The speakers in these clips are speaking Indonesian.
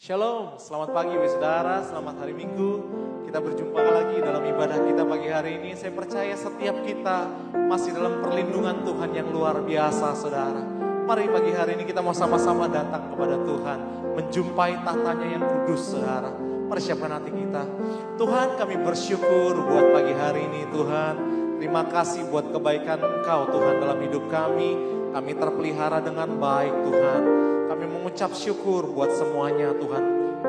Shalom, selamat pagi saudara, selamat hari Minggu. Kita berjumpa lagi dalam ibadah kita pagi hari ini. Saya percaya setiap kita masih dalam perlindungan Tuhan yang luar biasa saudara. Mari pagi hari ini kita mau sama-sama datang kepada Tuhan, menjumpai tatanya yang kudus saudara. Persiapkan hati kita. Tuhan, kami bersyukur buat pagi hari ini Tuhan. Terima kasih buat kebaikan Engkau Tuhan dalam hidup kami. Kami terpelihara dengan baik Tuhan. Kami mengucap syukur buat semuanya Tuhan.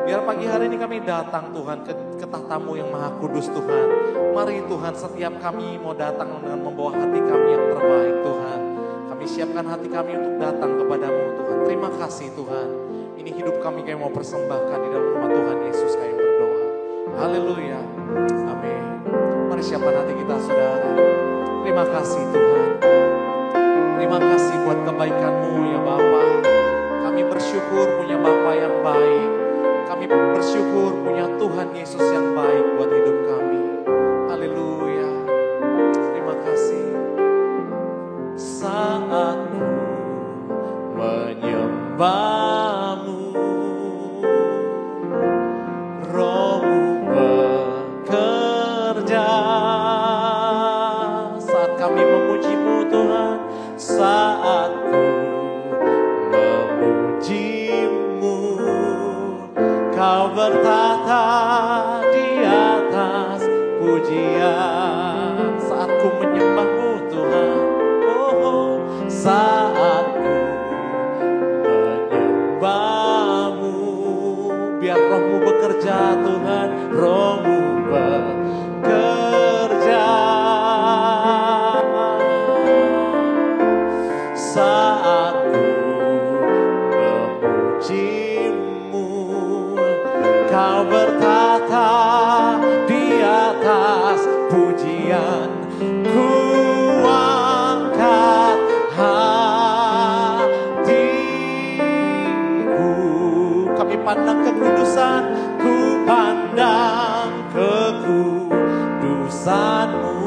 Biar pagi hari ini kami datang Tuhan ke tahta-Mu yang maha kudus Tuhan. Mari Tuhan, setiap kami mau datang dengan membawa hati kami yang terbaik Tuhan. Kami siapkan hati kami untuk datang kepadamu Tuhan. Terima kasih Tuhan. Ini hidup kami mau persembahkan di dalam nama Tuhan Yesus kami berdoa. Haleluya. Amin. Mari siapkan hati kita saudara. Terima kasih Tuhan. Terima kasih buat kebaikan-Mu ya Bapa. Kami bersyukur punya Bapa yang baik. Kami bersyukur punya Tuhan Yesus yang baik buat hidup kami. Haleluya. Terima kasih. Saat ku menyembah-Mu, Roh-Mu bekerja. Saat kami memuji-Mu Tuhan, saat ku memuji-Mu, Kau bertata di atas pujian. Saat ku menyembah-Mu Tuhan, oh, saat ku menyembah-Mu, biar Roh-Mu bekerja Tuhan, Roh-Mu bekerja. Saat ku memuji-Mu, Kau bertata di atas pujian. Ku angkat hatiku, kami pandang kekudusan, ku pandang kekudusan-Mu.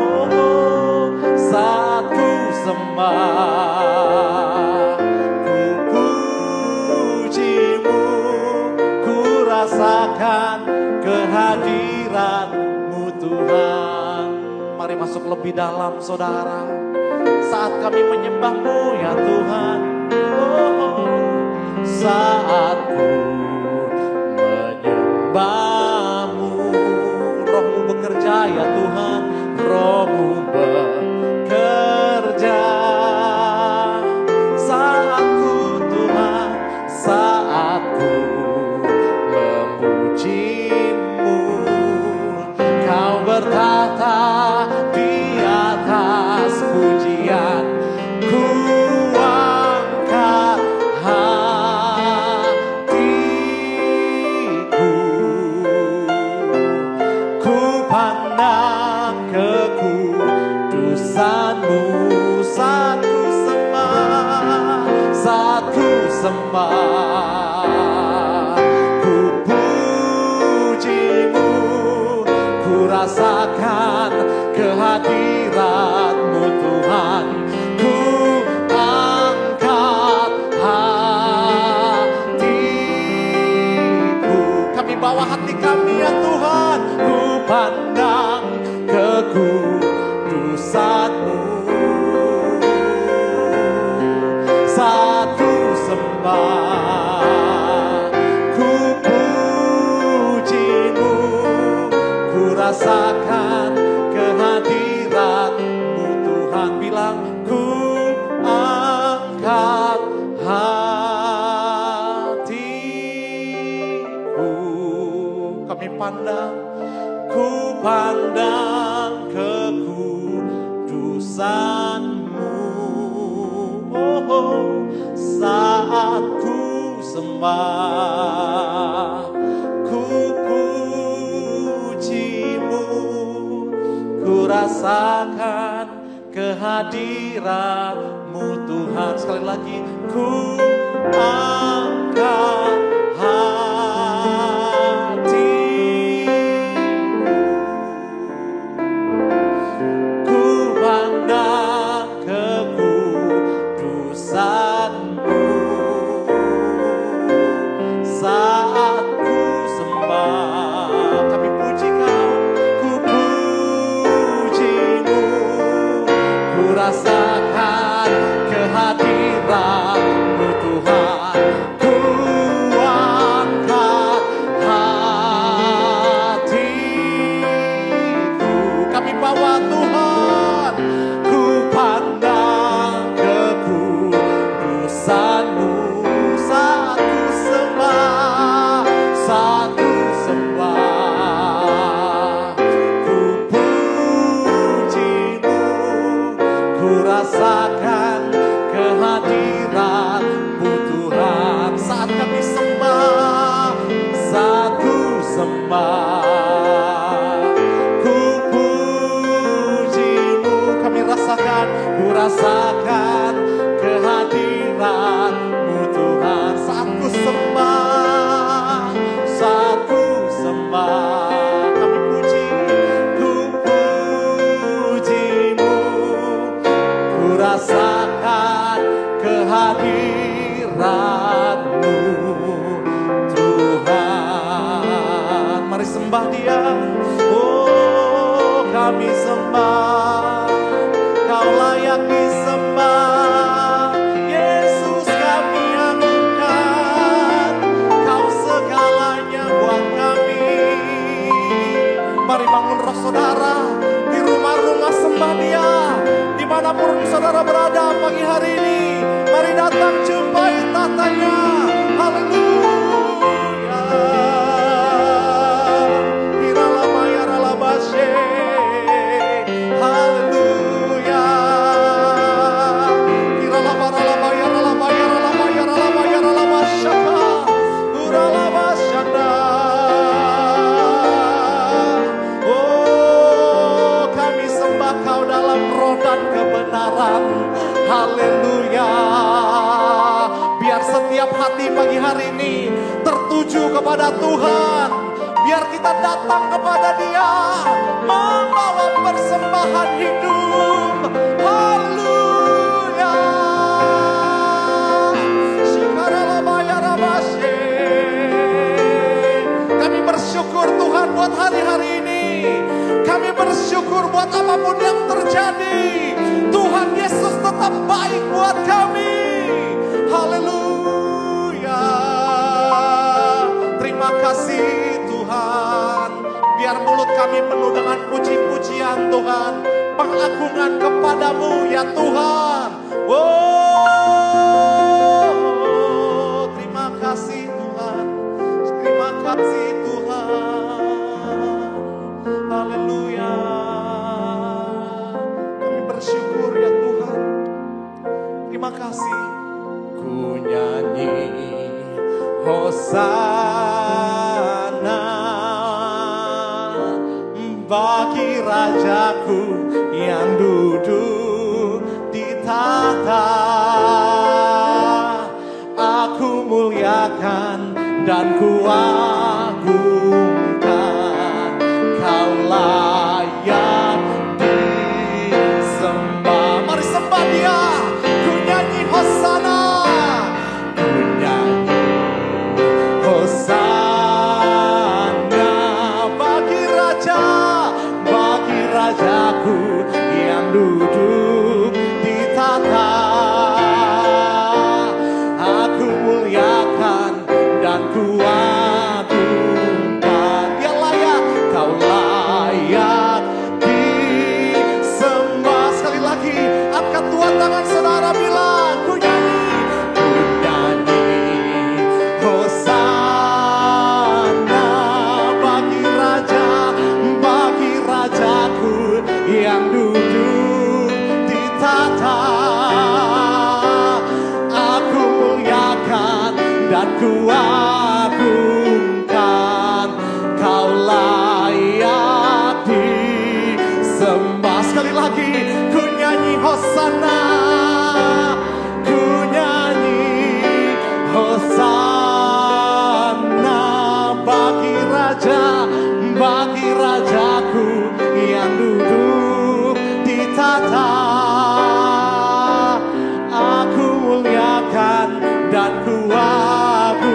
Oh, saat ku sembah, ku puji-Mu, ku rasakan kehadiran-Mu Tuhan. Mari masuk lebih dalam saudara. Saat kami menyembah-Mu ya Tuhan, oh, saat ku menyembah-Mu, Roh-Mu bekerja ya Tuhan, Roh-Mu bekerja. Saat ku Tuhan, saat ku memuji-Mu, Kau bertata di atas pujian. Ku angkat hatiku, ku pandang kekudusan-Mu. Saat ku sembah, saat ku sembah, ku puji-Mu, ku rasakan kehadiran-Mu Tuhan. Ku angkat hatiku, kami bawa hati kami ya Tuhan, ku pandang kekudusan-Mu. Saat ku sembah, ku puji-Mu, ku rasakan kehadiran-Mu Tuhan. Bilang, ku angkat hatiku, kami pandang, ku pandang kekudusan-Mu. Oh, saat ku sembah, ku puji-Mu, ku rasakan kehadiran-Mu Tuhan. Sekali lagi, ku angkat hatiku, ku pandang kekudusan-Mu. merasakan kehadiran-Mu Tuhan. Ku angkat hatiku, kami bawa Tuhan. Ku pandang kekudusan-Mu saat ku sembah, saat ku sembah. Ku puji-Mu, ku rasakan kehadiran-Mu Tuhan. Saat kami sembah, saat ku sembah. Ku puji-Mu, kami rasakan, ku rasakan kehadiran-Mu Tuhan. Saat ku sembah, saat ku sembah. Kami puji, ku puji-Mu, ku rasakan kehadiran-Mu Tuhan. Mari sembah Dia. Oh, kami sembah, Kau layak disembah. Yesus kami agungkan, Kau segalanya buat kami. Mari bangun roh saudara, di rumah-rumah sembah Dia. Dimanapun saudara berada pagi hari ini, mari datang jumpai tatanya. Haleluya. Iralabaya ralabashe. Haleluya. Iralabaralabaya ralabaya ralabaya ralabaya ralabasyaka. Uralabasyanda. Oh, kami sembah Kau dalam roh dan kebenaran. Haleluya. Biar setiap hati pagi hari ini tertuju kepada Tuhan. Biar kita datang kepada Dia membawa persembahan hidup. Haleluya. Shikaralabayarabashe. Kami bersyukur Tuhan buat hari-hari ini. Kami bersyukur buat apapun yang terjadi. Tuhan Yesus tetap baik buat kami. Haleluya. Terima kasih Tuhan. Biar mulut kami penuh dengan puji-pujian Tuhan. Pengagungan kepadamu ya Tuhan. Oh, terima kasih Tuhan. Terima kasih Tuhan. Haleluya. Kami bersyukur ya Tuhan. Terima kasih. Ku nyanyi Hosana bagi Rajaku yang duduk di tahta. Aku muliakan dan ku agungkan. Kau layak disembah. Mari sembah Dia. Ku nyanyi Hosana. Ku nyanyi Hosana bagi Raja, bagi Rajaku yang duduk di tahta. Aku muliakan dan ku agungkan. Dia layak, Kau layak disembah. Sekali lagi, angkat dua tangan saudara, bilang ku nyanyi Hosana bagi Raja, bagi Rajaku yang duduk di tahta. Aku muliakan dan ku agungkan. Kau layak disembah. Sekali lagi, ku nyanyi Hosana. Ku nyanyi Hosana bagi Raja, bagi Rajaku yang duduk di tahta. Aku muliakan dan ku agungkan.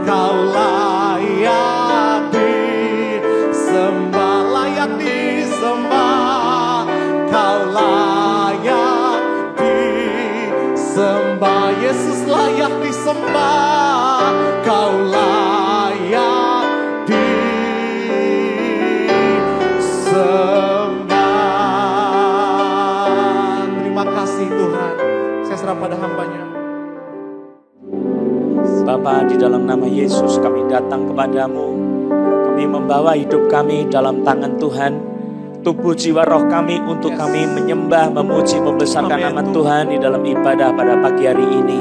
Kau layak disembah, layak disembah. Kau layak sembah, Kau layak disembah. Terima kasih Tuhan. Saya serah pada hamba-Nya. Bapa, di dalam nama Yesus kami datang kepadamu. Kami membawa hidup kami dalam tangan Tuhan. Tubuh jiwa roh kami untuk kami menyembah, memuji, membesarkan nama Tuhan di dalam ibadah pada pagi hari ini.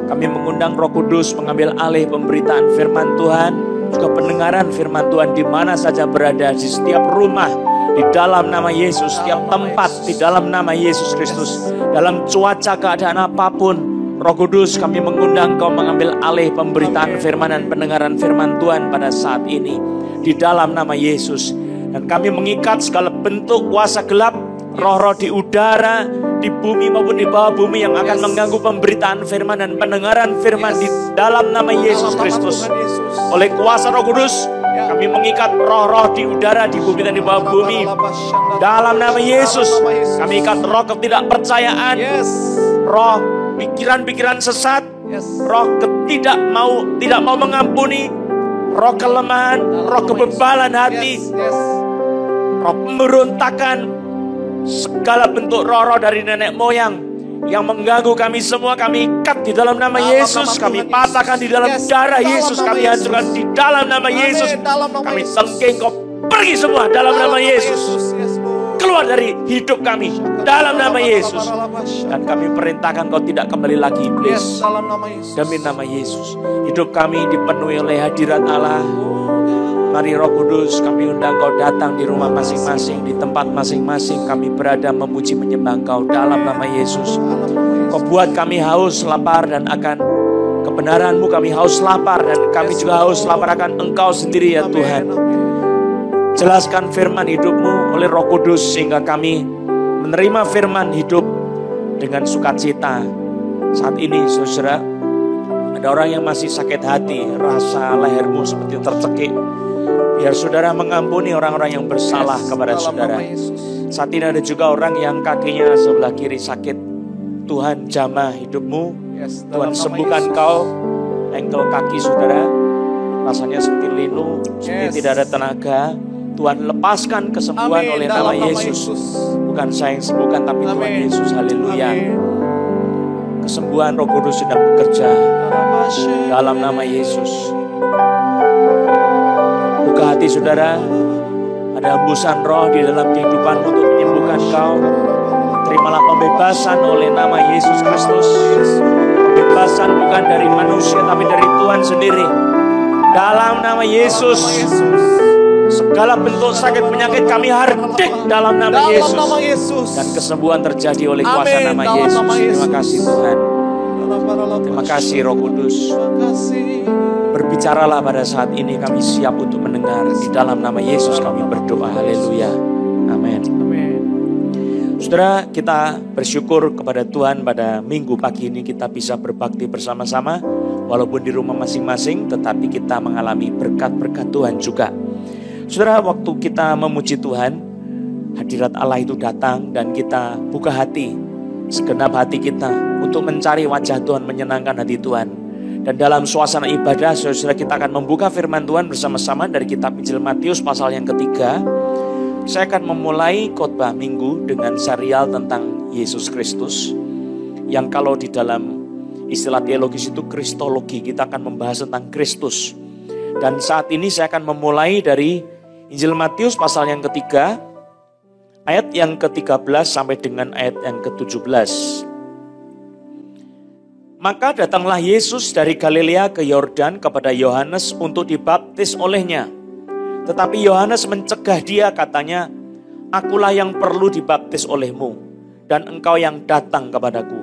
Kami mengundang Roh Kudus mengambil alih pemberitaan firman Tuhan, juga pendengaran firman Tuhan di mana saja berada, di setiap rumah, di dalam nama Yesus, setiap tempat di dalam nama Yesus Kristus, dalam cuaca keadaan apapun. Roh Kudus, kami mengundang Kau mengambil alih pemberitaan firman dan pendengaran firman Tuhan pada saat ini di dalam nama Yesus. Dan kami mengikat segala bentuk kuasa gelap, roh-roh di udara, di bumi maupun di bawah bumi yang akan mengganggu pemberitaan firman dan pendengaran firman di dalam nama Yesus Kristus. Oleh kuasa Roh Kudus, kami mengikat roh-roh di udara, di bumi dan di bawah bumi. Dalam nama Yesus, kami ikat roh ketidakpercayaan, roh pikiran-pikiran sesat, roh tidak mau mengampuni, roh kelemahan, roh kebebalan hati, roh pemberontakan, segala bentuk roh-roh dari nenek moyang yang mengganggu kami semua, kami ikat di dalam nama Yesus. Kami patahkan di dalam darah Yesus. Kami hancurkan di dalam nama Yesus. Kami tengking, Kau pergi semua dalam nama Yesus. Keluar dari hidup kami dalam nama Yesus. Dan kami perintahkan Kau tidak kembali lagi iblis. Demi nama Yesus, hidup kami dipenuhi oleh hadirat Allah. Mari Roh Kudus, kami undang Kau datang di rumah masing-masing, di tempat masing-masing kami berada memuji menyembah Kau dalam nama Yesus. Kau buat kami haus, lapar dan akan kebenaran-Mu. Kami haus, lapar dan kami juga haus, lapar akan Engkau sendiri ya Tuhan. Jelaskan firman hidup-Mu oleh Roh Kudus sehingga kami menerima firman hidup dengan sukacita. Saat ini saudara, ada orang yang masih sakit hati, rasa lehermu seperti tercekik. Biar saudara mengampuni orang-orang yang bersalah kepada saudara. Saat ini ada juga orang yang kakinya sebelah kiri sakit. Tuhan jamah hidupmu, Tuhan sembuhkan kau. Engkel kaki saudara rasanya seperti linu, seperti tidak ada tenaga. Tuhan lepaskan kesembuhan oleh nama Yesus. Bukan saya yang sembuhkan, tapi Tuhan Yesus. Haleluya. Kesembuhan Roh Kudus sedang bekerja dalam nama Yesus. Buka hati saudara. Ada hembusan roh di dalam kehidupan untuk menyembuhkan kau. Terimalah pembebasan oleh nama Yesus Kristus. Pembebasan bukan dari manusia tapi dari Tuhan sendiri. Dalam nama Yesus. Segala bentuk sakit penyakit kami hardik dalam nama Yesus. Dan kesembuhan terjadi oleh kuasa nama Yesus. Terima kasih Tuhan. Terima kasih Roh Kudus. Berbicaralah pada saat ini, kami siap untuk mendengar. Di dalam nama Yesus kami berdoa. Haleluya. Amin. Saudara, kita bersyukur kepada Tuhan pada minggu pagi ini kita bisa berbakti bersama-sama. Walaupun di rumah masing-masing, tetapi kita mengalami berkat-berkat Tuhan juga. Saudara, waktu kita memuji Tuhan, hadirat Allah itu datang dan kita buka hati, segenap hati kita untuk mencari wajah Tuhan, menyenangkan hati Tuhan. Dan dalam suasana ibadah, saudara, kita akan membuka firman Tuhan bersama-sama dari kitab Injil Matius pasal yang ketiga. Saya akan memulai khotbah minggu dengan serial tentang Yesus Kristus, yang kalau di dalam istilah teologis itu kristologi, kita akan membahas tentang Kristus. Dan saat ini saya akan memulai dari Injil Matius pasal yang ketiga, ayat yang ke-13 sampai dengan ayat yang ke-17. Maka datanglah Yesus dari Galilea ke Yordan kepada Yohanes untuk dibaptis olehnya. Tetapi Yohanes mencegah dia, katanya, "Akulah yang perlu dibaptis olehmu, dan engkau yang datang kepadaku."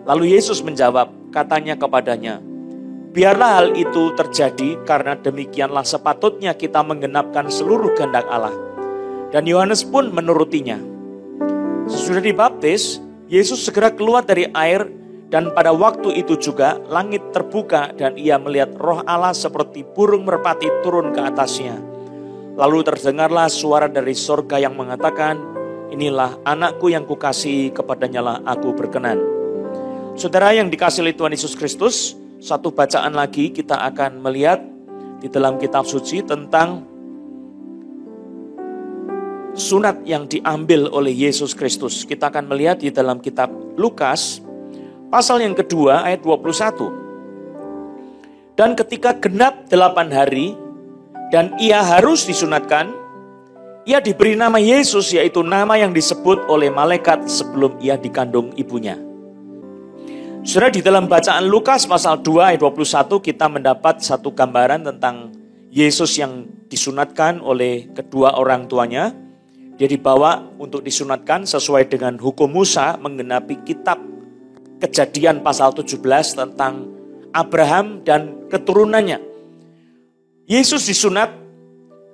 Lalu Yesus menjawab, katanya kepadanya, "Biarlah hal itu terjadi, karena demikianlah sepatutnya kita menggenapkan seluruh kehendak Allah." Dan Yohanes pun menurutinya. Sesudah dibaptis, Yesus segera keluar dari air, dan pada waktu itu juga langit terbuka dan ia melihat Roh Allah seperti burung merpati turun ke atasnya. Lalu terdengarlah suara dari sorga yang mengatakan, "Inilah anakku yang kukasihi, kepadanya lah aku berkenan." Saudara yang dikasihi oleh Tuhan Yesus Kristus, satu bacaan lagi kita akan melihat di dalam kitab suci tentang sunat yang diambil oleh Yesus Kristus. Kita akan melihat di dalam kitab Lukas pasal yang kedua ayat 21. Dan ketika genap 8 hari dan ia harus disunatkan, ia diberi nama Yesus, yaitu nama yang disebut oleh malaikat sebelum ia dikandung ibunya. Saudara, di dalam bacaan Lukas pasal 2 ayat 21 kita mendapat satu gambaran tentang Yesus yang disunatkan oleh kedua orang tuanya. Dia dibawa untuk disunatkan sesuai dengan hukum Musa, menggenapi kitab Kejadian pasal 17 tentang Abraham dan keturunannya. Yesus disunat,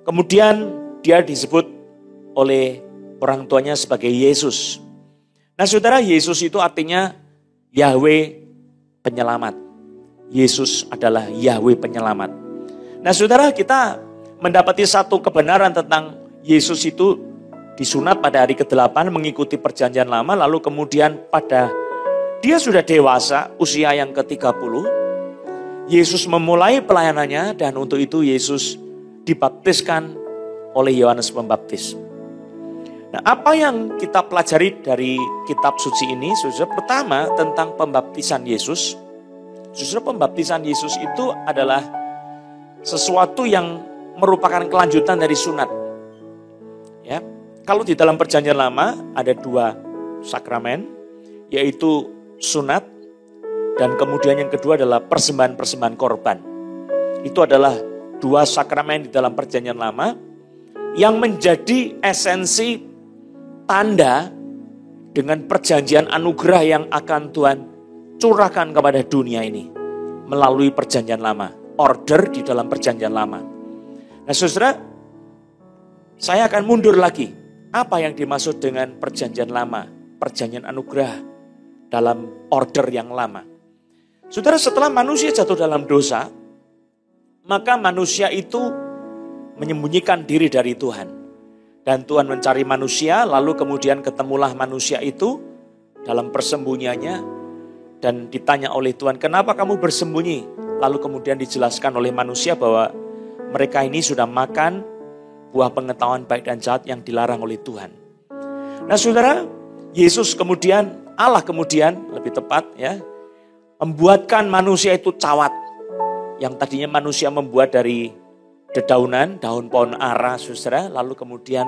kemudian dia disebut oleh orang tuanya sebagai Yesus. Nah saudara, Yesus itu artinya Yahweh penyelamat. Yesus adalah Yahweh penyelamat. Nah saudara, kita mendapati satu kebenaran tentang Yesus itu disunat pada hari ke-8 mengikuti perjanjian lama, lalu kemudian pada dia sudah dewasa, usia yang ke-30, Yesus memulai pelayanannya dan untuk itu Yesus dibaptiskan oleh Yohanes Pembaptis. Nah, apa yang kita pelajari dari kitab suci ini? Saudara, pertama tentang pembaptisan Yesus. Saudara, pembaptisan Yesus itu adalah sesuatu yang merupakan kelanjutan dari sunat. Ya, kalau di dalam perjanjian lama ada 2 sakramen, yaitu sunat dan kemudian yang kedua adalah persembahan-persembahan korban. Itu adalah 2 sakramen di dalam perjanjian lama yang menjadi esensi tanda dengan perjanjian anugerah yang akan Tuhan curahkan kepada dunia ini melalui perjanjian lama, order di dalam perjanjian lama. Nah saudara, saya akan mundur lagi. Apa yang dimaksud dengan perjanjian lama, perjanjian anugerah dalam order yang lama? Saudara, setelah manusia jatuh dalam dosa, maka manusia itu menyembunyikan diri dari Tuhan. Dan Tuhan mencari manusia, lalu kemudian ketemulah manusia itu dalam persembunyiannya. Dan ditanya oleh Tuhan, kenapa kamu bersembunyi? Lalu kemudian dijelaskan oleh manusia bahwa mereka ini sudah makan buah pengetahuan baik dan jahat yang dilarang oleh Tuhan. Nah saudara, Yesus kemudian, Allah kemudian lebih tepat ya, membuatkan manusia itu cawat. Yang tadinya manusia membuat dari dedaunan, daun pohon ara, saudara. Lalu kemudian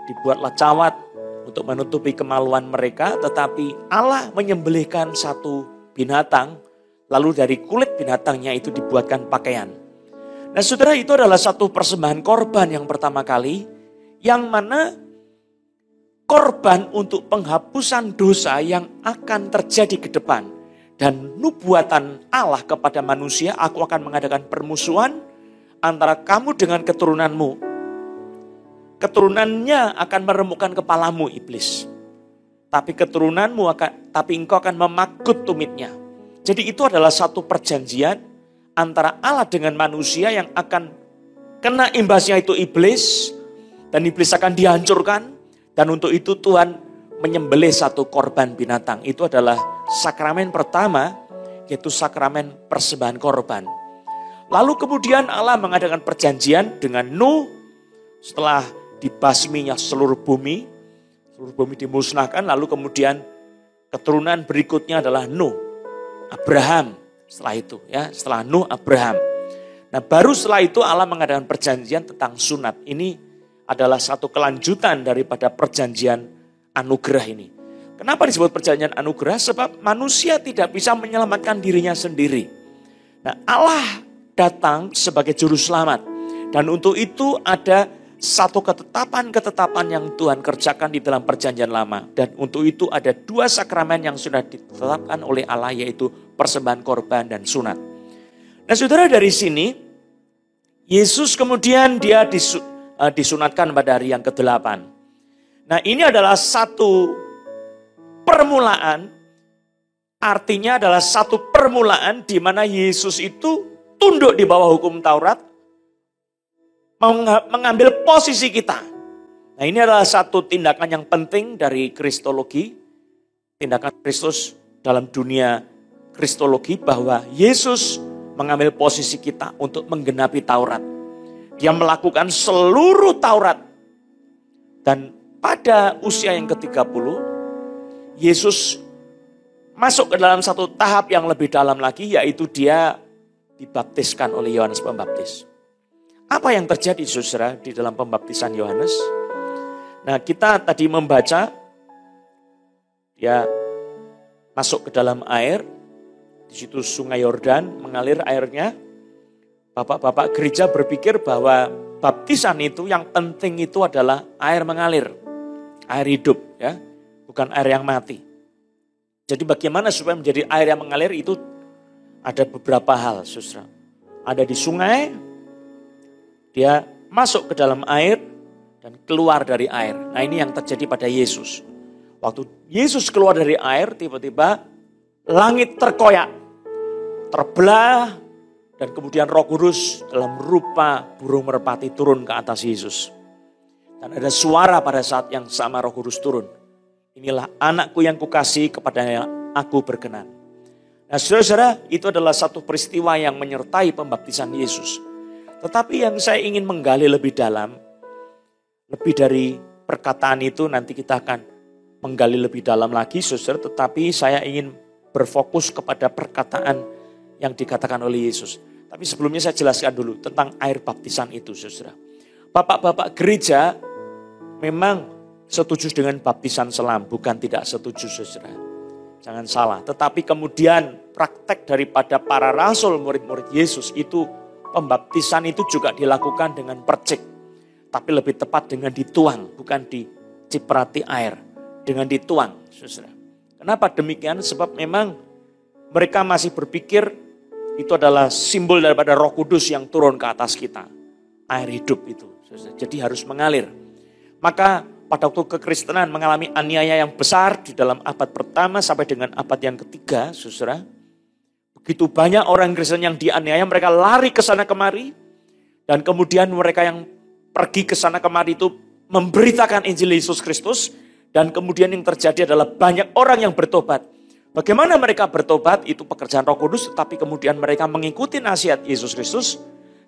dibuatlah cawat untuk menutupi kemaluan mereka. Tetapi Allah menyembelihkan satu binatang. Lalu dari kulit binatangnya itu dibuatkan pakaian. Nah saudara, itu adalah satu persembahan korban yang pertama kali. Yang mana korban untuk penghapusan dosa yang akan terjadi ke depan. Dan nubuatan Allah kepada manusia, aku akan mengadakan permusuhan antara kamu dengan keturunanmu. Keturunannya akan meremukkan kepalamu, iblis. Tapi engkau akan memakut tumitnya. Jadi itu adalah satu perjanjian antara Allah dengan manusia yang akan kena imbasnya itu iblis. Dan iblis akan dihancurkan. Dan untuk itu Tuhan menyembelih satu korban binatang. Itu adalah sakramen pertama, yaitu sakramen persembahan korban. Lalu kemudian Allah mengadakan perjanjian dengan Nuh. Setelah dibasminya seluruh bumi dimusnahkan. Lalu kemudian keturunan berikutnya adalah Nuh, Abraham. Setelah Nuh, Abraham. Nah baru setelah itu Allah mengadakan perjanjian tentang sunat. Ini adalah satu kelanjutan daripada perjanjian anugerah ini. Kenapa disebut perjanjian anugerah? Sebab manusia tidak bisa menyelamatkan dirinya sendiri. Nah, Allah datang sebagai juru selamat. Dan untuk itu ada satu ketetapan-ketetapan yang Tuhan kerjakan di dalam perjanjian lama. Dan untuk itu ada 2 sakramen yang sudah ditetapkan oleh Allah, yaitu persembahan korban dan sunat. Nah saudara, dari sini Yesus kemudian dia disunatkan pada hari yang ke-8. Nah ini adalah satu permulaan, artinya adalah satu permulaan di mana Yesus itu tunduk di bawah hukum Taurat, mengambil posisi kita. Nah ini adalah satu tindakan yang penting dari Kristologi, tindakan Kristus dalam dunia kristologi bahwa Yesus mengambil posisi kita untuk menggenapi Taurat. Dia melakukan seluruh Taurat. Dan pada usia yang ke-30, Yesus masuk ke dalam satu tahap yang lebih dalam lagi, yaitu dia dibaptiskan oleh Yohanes Pembaptis. Apa yang terjadi, saudara, di dalam pembaptisan Yohanes? Nah, kita tadi membaca, dia masuk ke dalam air, di situ sungai Yordan mengalir airnya. Bapak-bapak gereja berpikir bahwa baptisan itu yang penting itu adalah air mengalir, air hidup, ya, bukan air yang mati. Jadi bagaimana supaya menjadi air yang mengalir itu ada beberapa hal, saudara. Ada di sungai, dia masuk ke dalam air dan keluar dari air. Nah, ini yang terjadi pada Yesus. Waktu Yesus keluar dari air, tiba-tiba langit terkoyak, terbelah, dan kemudian Roh Kudus dalam rupa burung merpati turun ke atas Yesus. Dan ada suara pada saat yang sama Roh Kudus turun. Inilah anakku yang kukasihi, kepadanya aku berkenan. Nah, saudara-saudara, itu adalah satu peristiwa yang menyertai pembaptisan Yesus. Tetapi yang saya ingin menggali lebih dalam, lebih dari perkataan itu nanti kita akan menggali lebih dalam lagi, saudara. Tetapi saya ingin berfokus kepada perkataan yang dikatakan oleh Yesus. Tapi sebelumnya saya jelaskan dulu tentang air baptisan itu, saudara. Bapak-bapak gereja memang setuju dengan baptisan selam, bukan tidak setuju, saudara. Jangan salah. Tetapi kemudian praktek daripada para rasul, murid-murid Yesus itu, pembaptisan itu juga dilakukan dengan percik. Tapi lebih tepat dengan dituang, bukan diciprati air. Dengan dituang, saudara. Kenapa demikian? Sebab memang mereka masih berpikir itu adalah simbol daripada Roh Kudus yang turun ke atas kita. Air hidup itu, saudara. Jadi harus mengalir. Maka pada waktu kekristenan mengalami aniaya yang besar di dalam abad pertama sampai dengan abad yang ketiga, saudara. Begitu banyak orang Kristen yang dianiaya, mereka lari ke sana kemari. Dan kemudian mereka yang pergi ke sana kemari itu memberitakan Injil Yesus Kristus. Dan kemudian yang terjadi adalah banyak orang yang bertobat. Bagaimana mereka bertobat? Itu pekerjaan Roh Kudus, tetapi kemudian mereka mengikuti nasihat Yesus Kristus.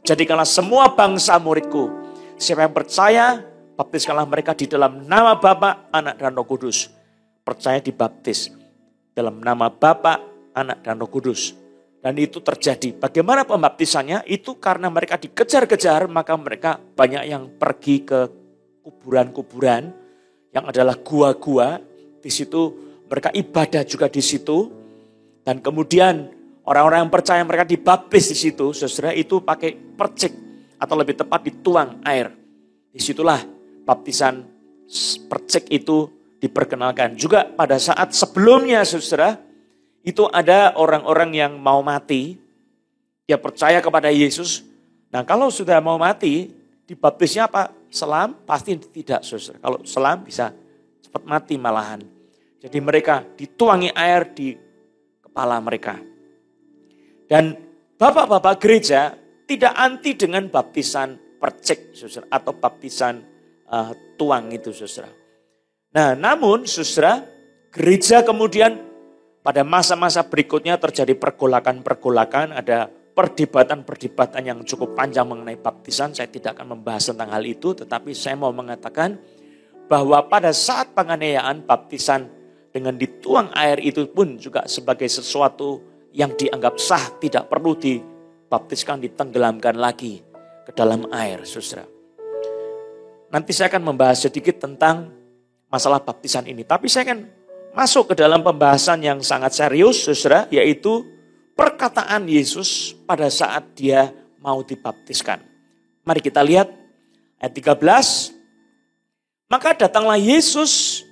Jadikanlah semua bangsa muridku. Siapa yang percaya, baptiskanlah mereka di dalam nama Bapa, Anak, dan Roh Kudus. Percaya dibaptis dalam nama Bapa, Anak, dan Roh Kudus. Dan itu terjadi. Bagaimana pembaptisannya? Itu karena mereka dikejar-kejar, maka mereka banyak yang pergi ke kuburan-kuburan yang adalah gua-gua. Di situ mereka ibadah juga di situ. Dan kemudian orang-orang yang percaya mereka dibaptis di situ, saudara, itu pakai percik atau lebih tepat dituang air. Disitulah baptisan percik itu diperkenalkan. Juga pada saat sebelumnya, saudara, itu ada orang-orang yang mau mati. Dia percaya kepada Yesus. Nah, kalau sudah mau mati, dibaptisnya apa? Selam? Pasti tidak, saudara. Kalau selam bisa cepat mati malahan. Jadi mereka dituangi air di kepala mereka. Dan bapak-bapak gereja tidak anti dengan baptisan percik, saudara, atau baptisan tuang itu, saudara. Nah, namun, saudara, gereja kemudian pada masa-masa berikutnya terjadi pergolakan-pergolakan, ada perdebatan-perdebatan yang cukup panjang mengenai baptisan. Saya tidak akan membahas tentang hal itu, tetapi saya mau mengatakan bahwa pada saat penganiayaan, baptisan dengan dituang air itu pun juga sebagai sesuatu yang dianggap sah, tidak perlu dibaptiskan, ditenggelamkan lagi ke dalam air, saudara. Nanti saya akan membahas sedikit tentang masalah baptisan ini, tapi saya akan masuk ke dalam pembahasan yang sangat serius, saudara, yaitu perkataan Yesus pada saat dia mau dibaptiskan. Mari kita lihat ayat 13. Maka datanglah Yesus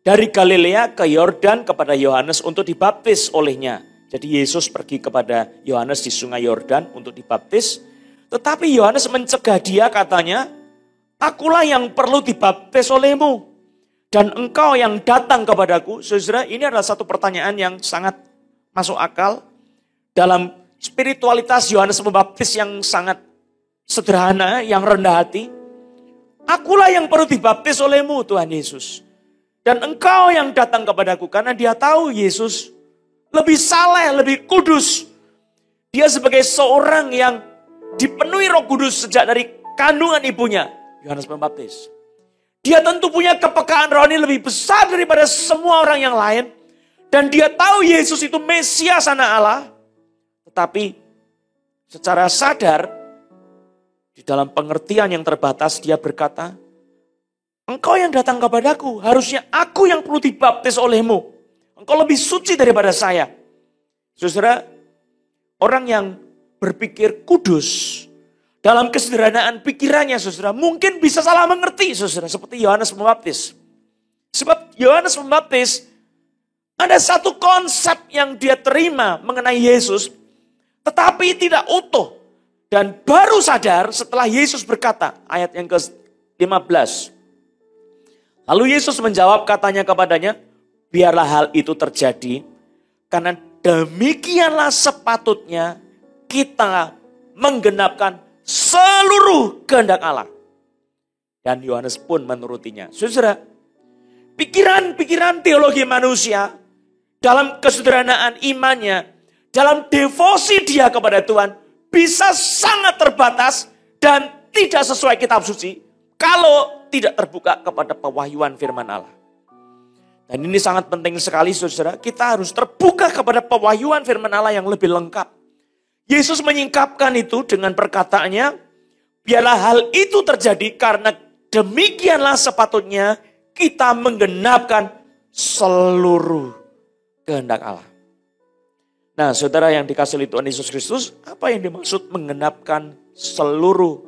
dari Galilea ke Yordan kepada Yohanes untuk dibaptis olehnya. Jadi Yesus pergi kepada Yohanes di sungai Yordan untuk dibaptis. Tetapi Yohanes mencegah dia, katanya, akulah yang perlu dibaptis olehmu, dan engkau yang datang kepadaku. Saudara, ini adalah satu pertanyaan yang sangat masuk akal. Dalam spiritualitas Yohanes Pembaptis yang sangat sederhana, yang rendah hati. Akulah yang perlu dibaptis olehmu, Tuhan Yesus. Dan engkau yang datang kepadaku. Karena dia tahu Yesus lebih saleh, lebih kudus. Dia sebagai seorang yang dipenuhi Roh Kudus sejak dari kandungan ibunya, Yohanes Pembaptis. Dia tentu punya kepekaan rohani lebih besar daripada semua orang yang lain. Dan dia tahu Yesus itu Mesias Anak Allah. Tetapi secara sadar, di dalam pengertian yang terbatas, dia berkata, engkau yang datang kepadaku, harusnya aku yang perlu dibaptis olehmu. Engkau lebih suci daripada saya. Saudara, orang yang berpikir kudus, dalam kesederhanaan pikirannya, saudara, mungkin bisa salah mengerti, saudara, seperti Yohanes Pembaptis. Sebab Yohanes Pembaptis, ada satu konsep yang dia terima mengenai Yesus, tetapi tidak utuh. Dan baru sadar setelah Yesus berkata, ayat yang ke-15. Lalu Yesus menjawab, katanya kepadanya, biarlah hal itu terjadi, karena demikianlah sepatutnya kita menggenapkan seluruh kehendak Allah. Dan Yohanes pun menurutinya. Saudara, pikiran-pikiran teologi manusia, dalam kesederhanaan imannya, dalam devosi dia kepada Tuhan, bisa sangat terbatas dan tidak sesuai kitab suci kalau tidak terbuka kepada pewahyuan firman Allah. Dan ini sangat penting sekali, saudara. Kita harus terbuka kepada pewahyuan firman Allah yang lebih lengkap. Yesus menyingkapkan itu dengan perkataannya, biarlah hal itu terjadi karena demikianlah sepatutnya kita menggenapkan seluruh kehendak Allah. Nah, saudara yang dikasihi oleh Tuhan Yesus Kristus, apa yang dimaksud menggenapkan seluruh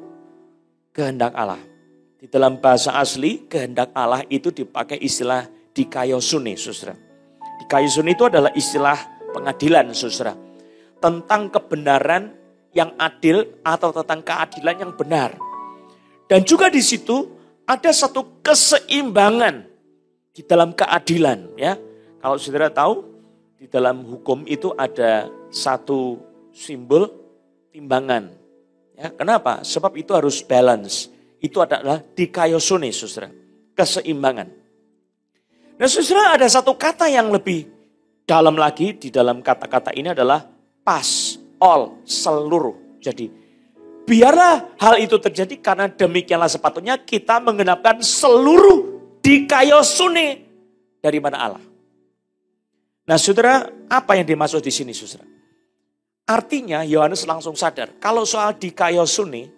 kehendak Allah? Di dalam bahasa asli, kehendak Allah itu dipakai istilah dikaiosune, saudara. Dikaiosune itu adalah istilah pengadilan, saudara. Tentang kebenaran yang adil atau tentang keadilan yang benar. Dan juga di situ ada satu keseimbangan di dalam keadilan, ya. Kalau saudara tahu, di dalam hukum itu ada satu simbol timbangan. Ya, kenapa? Sebab itu harus balance. Itu adalah dikaiosune, saudara. Keseimbangan. Nah, saudara, ada satu kata yang lebih dalam lagi di dalam kata-kata ini adalah pas, all, seluruh. Jadi, biarlah hal itu terjadi karena demikianlah sepatutnya kita menggenapkan seluruh dikaiosune daripada Allah. Nah, saudara, apa yang dimaksud di sini, saudara? Artinya, Yohanes langsung sadar, kalau soal dikaiosune,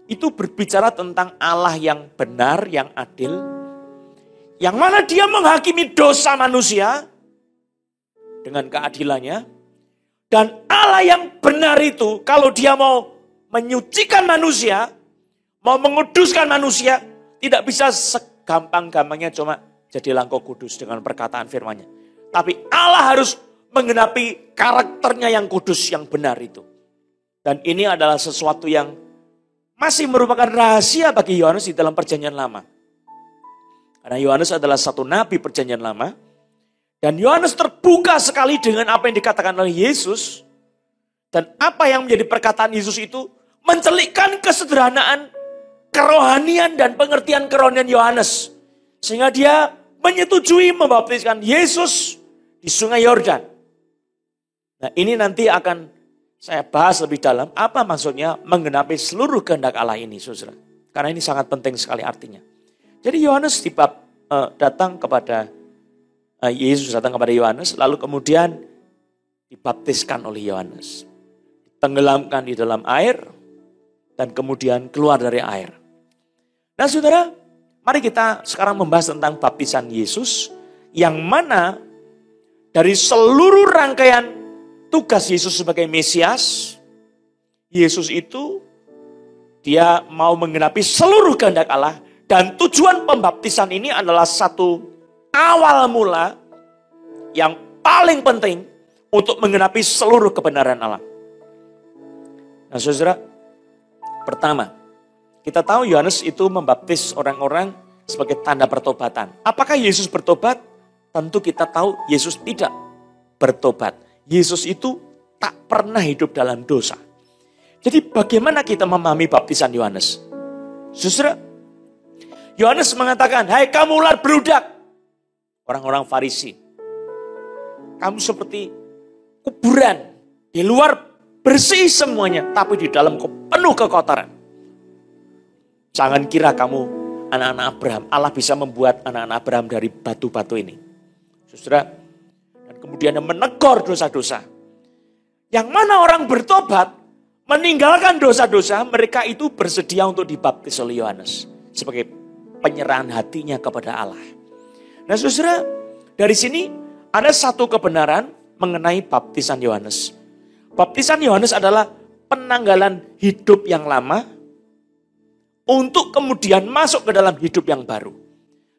itu berbicara tentang Allah yang benar, yang adil, yang mana dia menghakimi dosa manusia dengan keadilannya, dan Allah yang benar itu, kalau dia mau menyucikan manusia, mau menguduskan manusia, tidak bisa segampang-gampangnya cuma jadilah engkau kudus dengan perkataan firman-Nya. Tapi Allah harus menggenapi karakternya yang kudus, yang benar itu. Dan ini adalah sesuatu yang masih merupakan rahasia bagi Yohanes di dalam perjanjian lama. Karena Yohanes adalah satu nabi perjanjian lama. Dan Yohanes terbuka sekali dengan apa yang dikatakan oleh Yesus. Dan apa yang menjadi perkataan Yesus itu mencelikkan kesederhanaan, kerohanian dan pengertian kerohanian Yohanes. Sehingga dia menyetujui membaptiskan Yesus di Sungai Yordan. Nah, ini nanti akan saya bahas lebih dalam apa maksudnya menggenapi seluruh kehendak Allah ini, saudara. Karena ini sangat penting sekali artinya. Jadi Yohanes datang kepada Yesus datang kepada Yohanes, lalu kemudian dibaptiskan oleh Yohanes, ditenggelamkan di dalam air dan kemudian keluar dari air. Nah, saudara, mari kita sekarang membahas tentang baptisan Yesus, yang mana dari seluruh rangkaian tugas Yesus sebagai Mesias, Yesus itu dia mau menggenapi seluruh kehendak Allah, dan tujuan pembaptisan ini adalah satu awal mula yang paling penting untuk menggenapi seluruh kebenaran Allah. Nah, saudara, pertama, kita tahu Yohanes itu membaptis orang-orang sebagai tanda pertobatan. Apakah Yesus bertobat? Tentu kita tahu Yesus tidak bertobat. Yesus itu tak pernah hidup dalam dosa. Jadi bagaimana kita memahami baptisan Yohanes? Saudara, Yohanes mengatakan, hai kamu ular beludak. Orang-orang Farisi. Kamu seperti kuburan. Di luar bersih semuanya, tapi di dalam penuh kekotoran. Jangan kira kamu anak-anak Abraham. Allah bisa membuat anak-anak Abraham dari batu-batu ini. Saudara, dan kemudian menegur dosa-dosa. Yang mana orang bertobat, meninggalkan dosa-dosa, mereka itu bersedia untuk dibaptis oleh Yohanes. Sebagai penyerahan hatinya kepada Allah. Nah saudara, dari sini ada satu kebenaran mengenai baptisan Yohanes. Baptisan Yohanes adalah penanggalan hidup yang lama untuk kemudian masuk ke dalam hidup yang baru.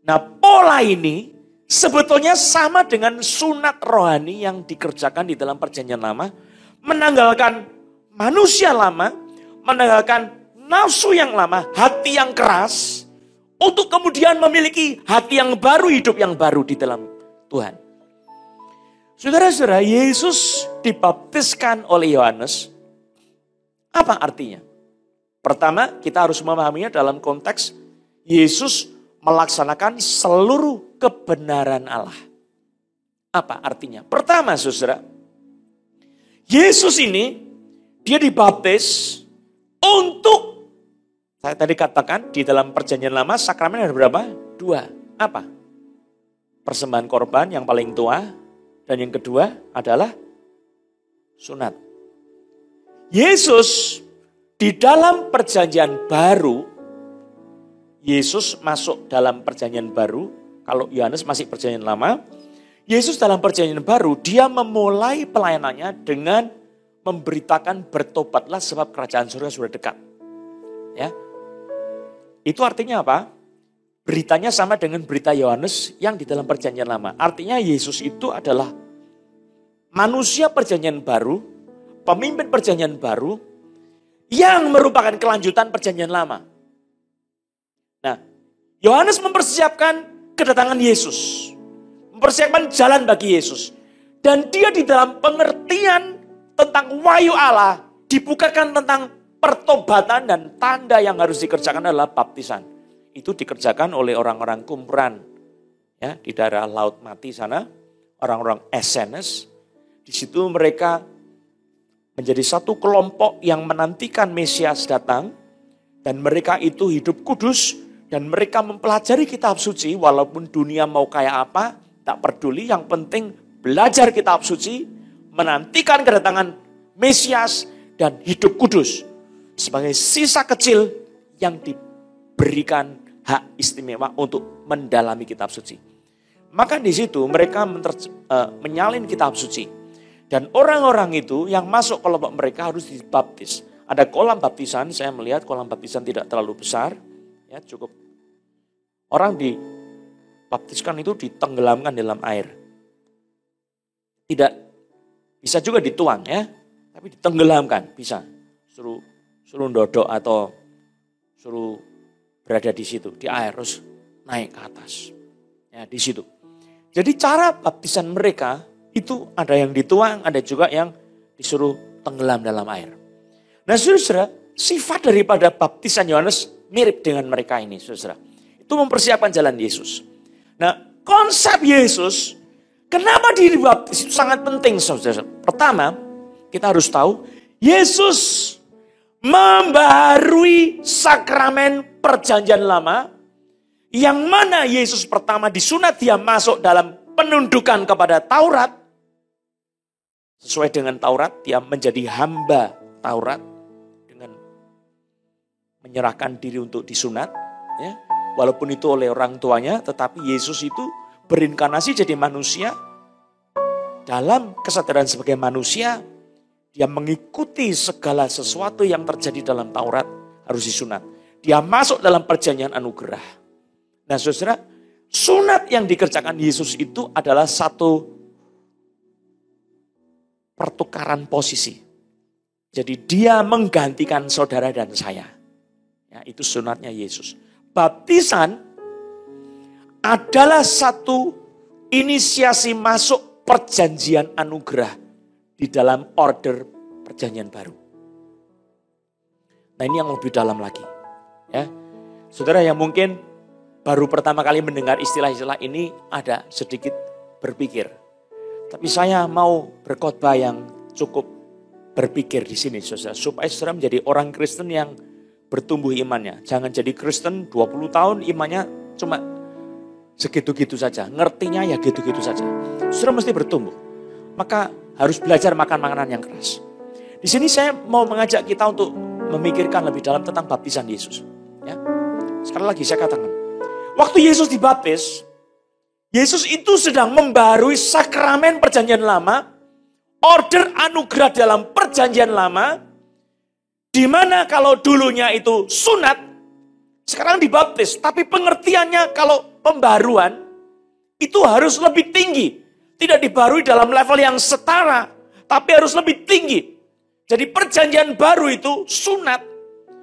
Nah pola ini sebetulnya sama dengan sunat rohani yang dikerjakan di dalam perjanjian lama. Menanggalkan manusia lama, menanggalkan nafsu yang lama, hati yang keras, untuk kemudian memiliki hati yang baru, hidup yang baru di dalam Tuhan. Saudara-saudara, Yesus dibaptiskan oleh Yohanes. Apa artinya? Pertama, kita harus memahaminya dalam konteks Yesus melaksanakan seluruh kebenaran Allah. Apa artinya? Pertama, saudara, Yesus ini, dia dibaptis untuk, saya tadi katakan di dalam perjanjian lama sakramen ada berapa? 2. Apa? Persembahan korban yang paling tua, dan yang kedua adalah sunat. Yesus di dalam perjanjian baru, Yesus masuk dalam perjanjian baru, kalau Yohanes masih perjanjian lama, Yesus dalam perjanjian baru, dia memulai pelayanannya dengan memberitakan bertobatlah sebab kerajaan surga sudah dekat. Ya. Itu artinya apa? Beritanya sama dengan berita Yohanes yang di dalam perjanjian lama. Artinya Yesus itu adalah manusia perjanjian baru, pemimpin perjanjian baru, yang merupakan kelanjutan perjanjian lama. Nah, Yohanes mempersiapkan kedatangan Yesus. Mempersiapkan jalan bagi Yesus. Dan dia di dalam pengertian tentang wahyu Allah, dibukakan tentang pertobatan dan tanda yang harus dikerjakan adalah baptisan. Itu dikerjakan oleh orang-orang Qumran. Ya, di daerah Laut Mati sana, orang-orang Essenes. Di situ mereka menjadi satu kelompok yang menantikan Mesias datang. Dan mereka itu hidup kudus. Dan mereka mempelajari kitab suci, walaupun dunia mau kayak apa, tak peduli, yang penting belajar kitab suci, menantikan kedatangan Mesias, dan hidup kudus. Sebagai sisa kecil yang diberikan hak istimewa untuk mendalami kitab suci. Maka di situ mereka menyalin kitab suci. Dan orang-orang itu yang masuk kelompok mereka harus dibaptis. Ada kolam baptisan, saya melihat kolam baptisan tidak terlalu besar. Ya, cukup. Orang dibaptiskan itu ditenggelamkan dalam air. Tidak bisa juga dituang ya, tapi ditenggelamkan bisa. Suruh dodok atau suruh berada di situ di air terus naik ke atas. Ya, di situ. Jadi cara baptisan mereka itu ada yang dituang, ada juga yang disuruh tenggelam dalam air. Nah, saudara, sifat daripada baptisan Yohanes mirip dengan mereka ini, saudara. Itu mempersiapkan jalan Yesus. Nah, konsep Yesus, kenapa dibaptis itu sangat penting, saudara. Pertama, kita harus tahu, Yesus membaharui sakramen perjanjian lama, yang mana Yesus pertama disunat, dia masuk dalam penundukan kepada Taurat. Sesuai dengan Taurat, dia menjadi hamba Taurat dengan menyerahkan diri untuk disunat. Ya. Walaupun itu oleh orang tuanya, tetapi Yesus itu berinkarnasi jadi manusia. Dalam kesadaran sebagai manusia, dia mengikuti segala sesuatu yang terjadi dalam Taurat harus disunat. Dia masuk dalam perjanjian anugerah. Nah saudara, sunat yang dikerjakan Yesus itu adalah satu pertukaran posisi. Jadi dia menggantikan saudara dan saya. Ya, itu sunatnya Yesus. Baptisan adalah satu inisiasi masuk perjanjian anugerah di dalam order perjanjian baru. Nah ini yang lebih dalam lagi. Ya, saudara yang mungkin baru pertama kali mendengar istilah-istilah ini ada sedikit berpikir. Tapi saya mau berkhotbah yang cukup berpikir di sini, saudara, supaya saudara menjadi orang Kristen yang bertumbuh imannya. Jangan jadi Kristen 20 tahun imannya cuma segitu-gitu saja. Ngertinya ya gitu-gitu saja. Saudara mesti bertumbuh. Maka harus belajar makan makanan yang keras. Di sini saya mau mengajak kita untuk memikirkan lebih dalam tentang baptisan Yesus. Ya. Sekali lagi saya katakan, waktu Yesus dibaptis, Yesus itu sedang membarui sakramen perjanjian lama, order anugerah dalam perjanjian lama, di mana kalau dulunya itu sunat, sekarang dibaptis. Tapi pengertiannya kalau pembaruan itu harus lebih tinggi. Tidak dibarui dalam level yang setara, tapi harus lebih tinggi. Jadi perjanjian baru itu sunat.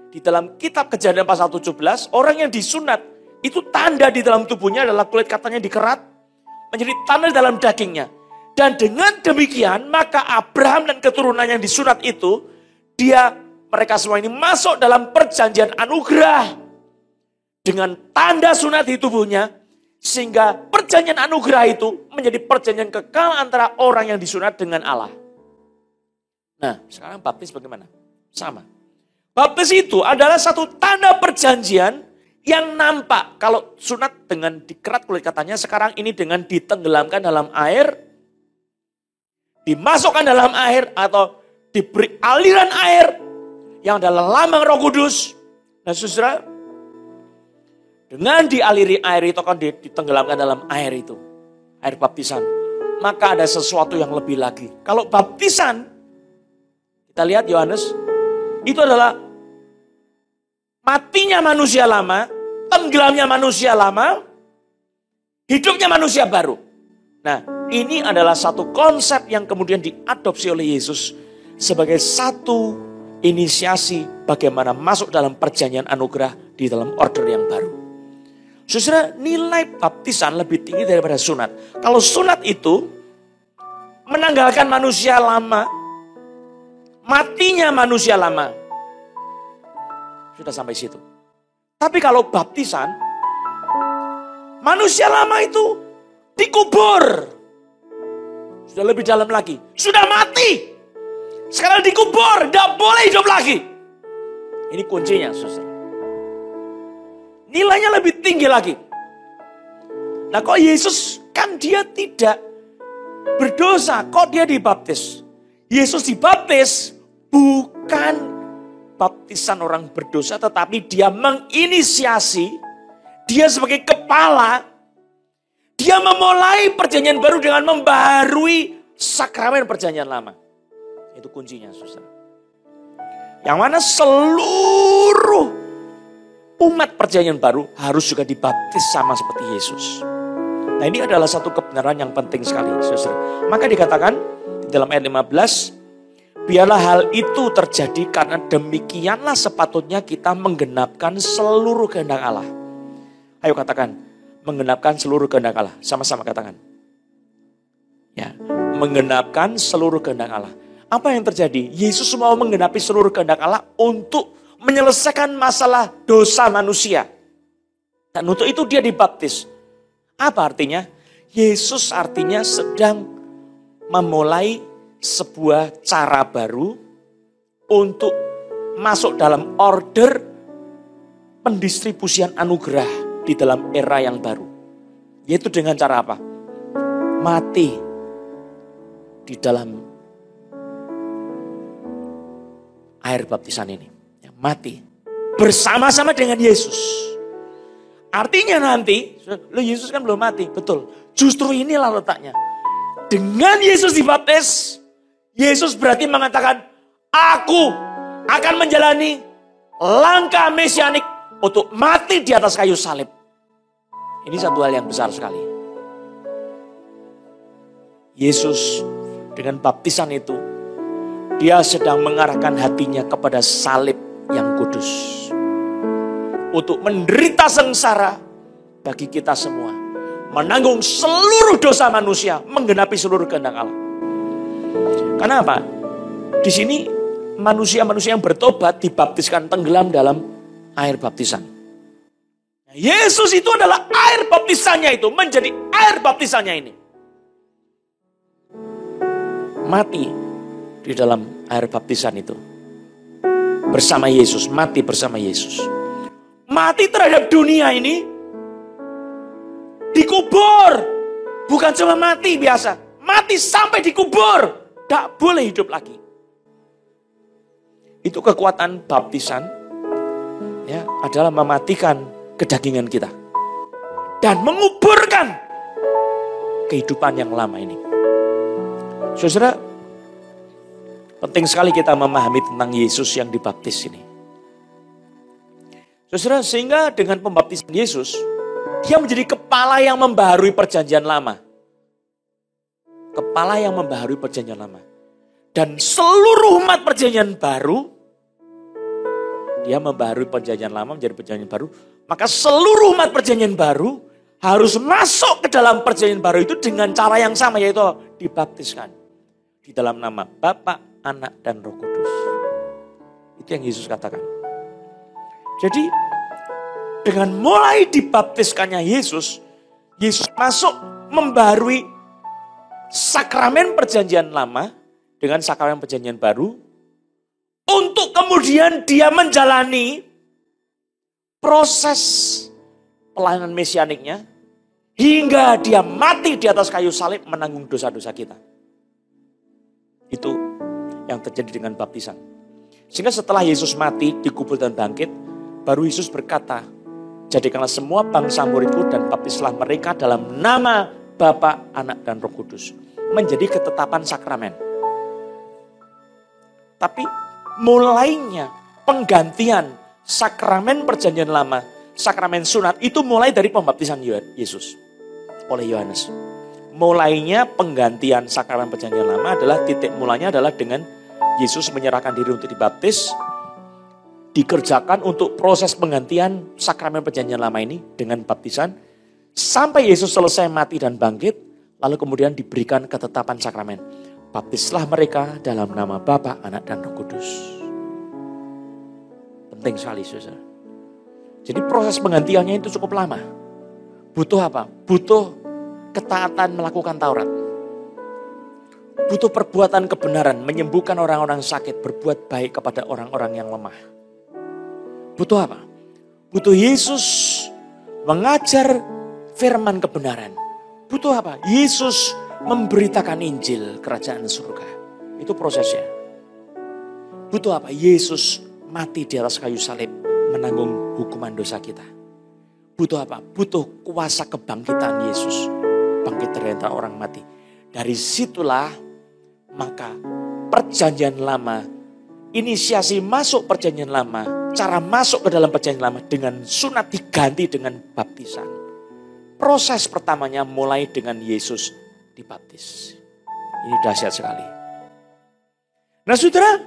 Di dalam kitab Kejadian pasal 17, orang yang disunat itu tanda di dalam tubuhnya adalah kulit katanya dikerat menjadi tanda dalam dagingnya. Dan dengan demikian maka Abraham dan keturunan yang disunat itu, mereka semua ini masuk dalam perjanjian anugerah. Dengan tanda sunat di tubuhnya, sehingga perjanjian anugerah itu menjadi perjanjian kekal antara orang yang disunat dengan Allah. Nah, sekarang baptis bagaimana? Sama. Baptis itu adalah satu tanda perjanjian yang nampak. Kalau sunat dengan dikerat kulit katanya, sekarang ini dengan ditenggelamkan dalam air, dimasukkan dalam air, atau diberi aliran air yang adalah lambang Roh Kudus. Nah, saudara, dengan dialiri air itu akan ditenggelamkan dalam air itu, air baptisan, maka ada sesuatu yang lebih lagi. Kalau baptisan, kita lihat Yohanes, itu adalah matinya manusia lama, tenggelamnya manusia lama, hidupnya manusia baru. Nah, ini adalah satu konsep yang kemudian diadopsi oleh Yesus sebagai satu inisiasi bagaimana masuk dalam perjanjian anugerah di dalam order yang baru. Saudara, nilai baptisan lebih tinggi daripada sunat. Kalau sunat itu menanggalkan manusia lama, matinya manusia lama, sudah sampai situ. Tapi kalau baptisan, manusia lama itu dikubur. Sudah lebih dalam lagi, sudah mati. Sekarang dikubur, tidak boleh hidup lagi. Ini kuncinya, saudara. Nilainya lebih tinggi lagi. Nah, kok Yesus kan dia tidak berdosa, kok dia dibaptis? Yesus dibaptis bukan baptisan orang berdosa, tetapi dia menginisiasi, dia sebagai kepala, dia memulai perjanjian baru dengan membarui sakramen perjanjian lama. Itu kuncinya, saudara. Yang mana seluruh umat perjanjian baru harus juga dibaptis sama seperti Yesus. Nah, ini adalah satu kebenaran yang penting sekali, saudara. Maka dikatakan di dalam ayat 15, biarlah hal itu terjadi karena demikianlah sepatutnya kita menggenapkan seluruh kehendak Allah. Ayo katakan, menggenapkan seluruh kehendak Allah. Sama-sama katakan. Ya, menggenapkan seluruh kehendak Allah. Apa yang terjadi? Yesus mau menggenapi seluruh kehendak Allah untuk menyelesaikan masalah dosa manusia. Dan untuk itu dia dibaptis. Apa artinya? Yesus artinya sedang memulai sebuah cara baru untuk masuk dalam order pendistribusian anugerah di dalam era yang baru. Yaitu dengan cara apa? Mati di dalam air baptisan ini. Mati bersama-sama dengan Yesus. Artinya nanti, Yesus kan belum mati, betul. Justru inilah letaknya. Dengan Yesus dibaptis, Yesus berarti mengatakan, aku akan menjalani langkah mesianik untuk mati di atas kayu salib. Ini satu hal yang besar sekali. Yesus dengan baptisan itu, dia sedang mengarahkan hatinya kepada salib yang kudus. Untuk menderita sengsara bagi kita semua. Menanggung seluruh dosa manusia, menggenapi seluruh kehendak Allah. Kenapa? Di sini manusia-manusia yang bertobat dibaptiskan tenggelam dalam air baptisan. Yesus itu adalah air baptisannya itu, menjadi air baptisannya ini. mati di dalam air baptisan itu. Bersama Yesus, mati bersama Yesus. Mati terhadap dunia ini, dikubur. Bukan cuma mati biasa, mati sampai dikubur. Tidak boleh hidup lagi. Itu kekuatan baptisan, ya, adalah mematikan kedagingan kita dan menguburkan kehidupan yang lama ini. Saudara, penting sekali kita memahami tentang Yesus yang dibaptis ini. Saudara, sehingga dengan pembaptisan Yesus, dia menjadi kepala yang membaharui perjanjian lama. Kepala yang membaharui perjanjian lama. Dan seluruh umat perjanjian baru, dia membaharui perjanjian lama menjadi perjanjian baru. Maka seluruh umat perjanjian baru harus masuk ke dalam perjanjian baru itu dengan cara yang sama, yaitu dibaptiskan. Di dalam nama Bapa, Anak, dan Roh Kudus. Itu yang Yesus katakan. Jadi dengan mulai dibaptiskannya Yesus, Yesus masuk membaharui sakramen perjanjian lama dengan sakramen perjanjian baru, untuk kemudian dia menjalani proses pelayanan mesianiknya hingga dia mati di atas kayu salib menanggung dosa-dosa kita. Itu yang terjadi dengan baptisan. Sehingga setelah Yesus mati, dikubur dan bangkit, baru Yesus berkata, jadikanlah semua bangsa muridku dan baptislah mereka dalam nama Bapa, Anak, dan Roh Kudus. Menjadi ketetapan sakramen. Tapi mulainya penggantian sakramen perjanjian lama, sakramen sunat, itu mulai dari pembaptisan Yesus oleh Yohanes. Mulainya penggantian sakramen perjanjian lama adalah titik mulanya adalah dengan Yesus menyerahkan diri untuk dibaptis, dikerjakan untuk proses penggantian sakramen perjanjian lama ini dengan baptisan, sampai Yesus selesai mati dan bangkit, lalu kemudian diberikan ketetapan sakramen. Baptislah mereka dalam nama Bapa, Anak, dan Roh Kudus. Penting sekali, saudara. Jadi proses penggantiannya itu cukup lama. Butuh apa? Butuh ketaatan melakukan Taurat. Butuh perbuatan kebenaran, menyembuhkan orang-orang sakit, berbuat baik kepada orang-orang yang lemah. Butuh apa? Butuh Yesus mengajar firman kebenaran. Butuh apa? Yesus memberitakan Injil kerajaan surga. Itu prosesnya. Butuh apa? Yesus mati di atas kayu salib menanggung hukuman dosa kita. Butuh apa? Butuh kuasa kebangkitan Yesus. Bangkit dari antara orang mati. Dari situlah maka perjanjian lama, inisiasi masuk perjanjian lama, cara masuk ke dalam perjanjian lama dengan sunat diganti dengan baptisan. Proses pertamanya mulai dengan Yesus dibaptis. Ini dahsyat sekali. Nah saudara,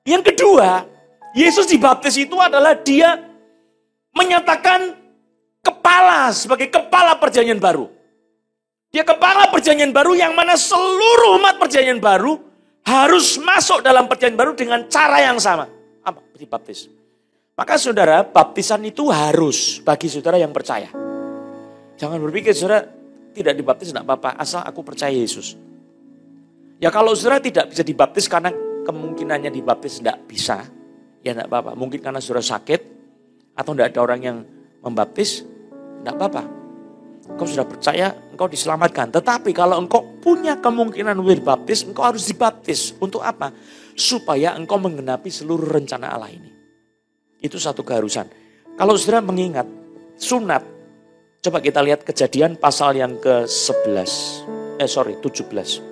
yang kedua, Yesus dibaptis itu adalah dia menyatakan kepala sebagai kepala perjanjian baru. Dia kepala perjanjian baru yang mana seluruh umat perjanjian baru harus masuk dalam perjanjian baru dengan cara yang sama. Apa? Dibaptis. Maka saudara, baptisan itu harus bagi saudara yang percaya. Jangan berpikir saudara tidak dibaptis tidak apa-apa, asal aku percaya Yesus. Ya kalau saudara tidak bisa dibaptis karena kemungkinannya dibaptis tidak bisa, ya tidak apa-apa. Mungkin karena saudara sakit atau tidak ada orang yang membaptis, tidak apa-apa. Engkau sudah percaya, engkau diselamatkan. Tetapi kalau engkau punya kemungkinan untuk dibaptis, engkau harus dibaptis. Untuk apa? Supaya engkau menggenapi seluruh rencana Allah ini. Itu satu keharusan. Kalau saudara mengingat sunat, coba kita lihat Kejadian pasal yang ke-17. 17.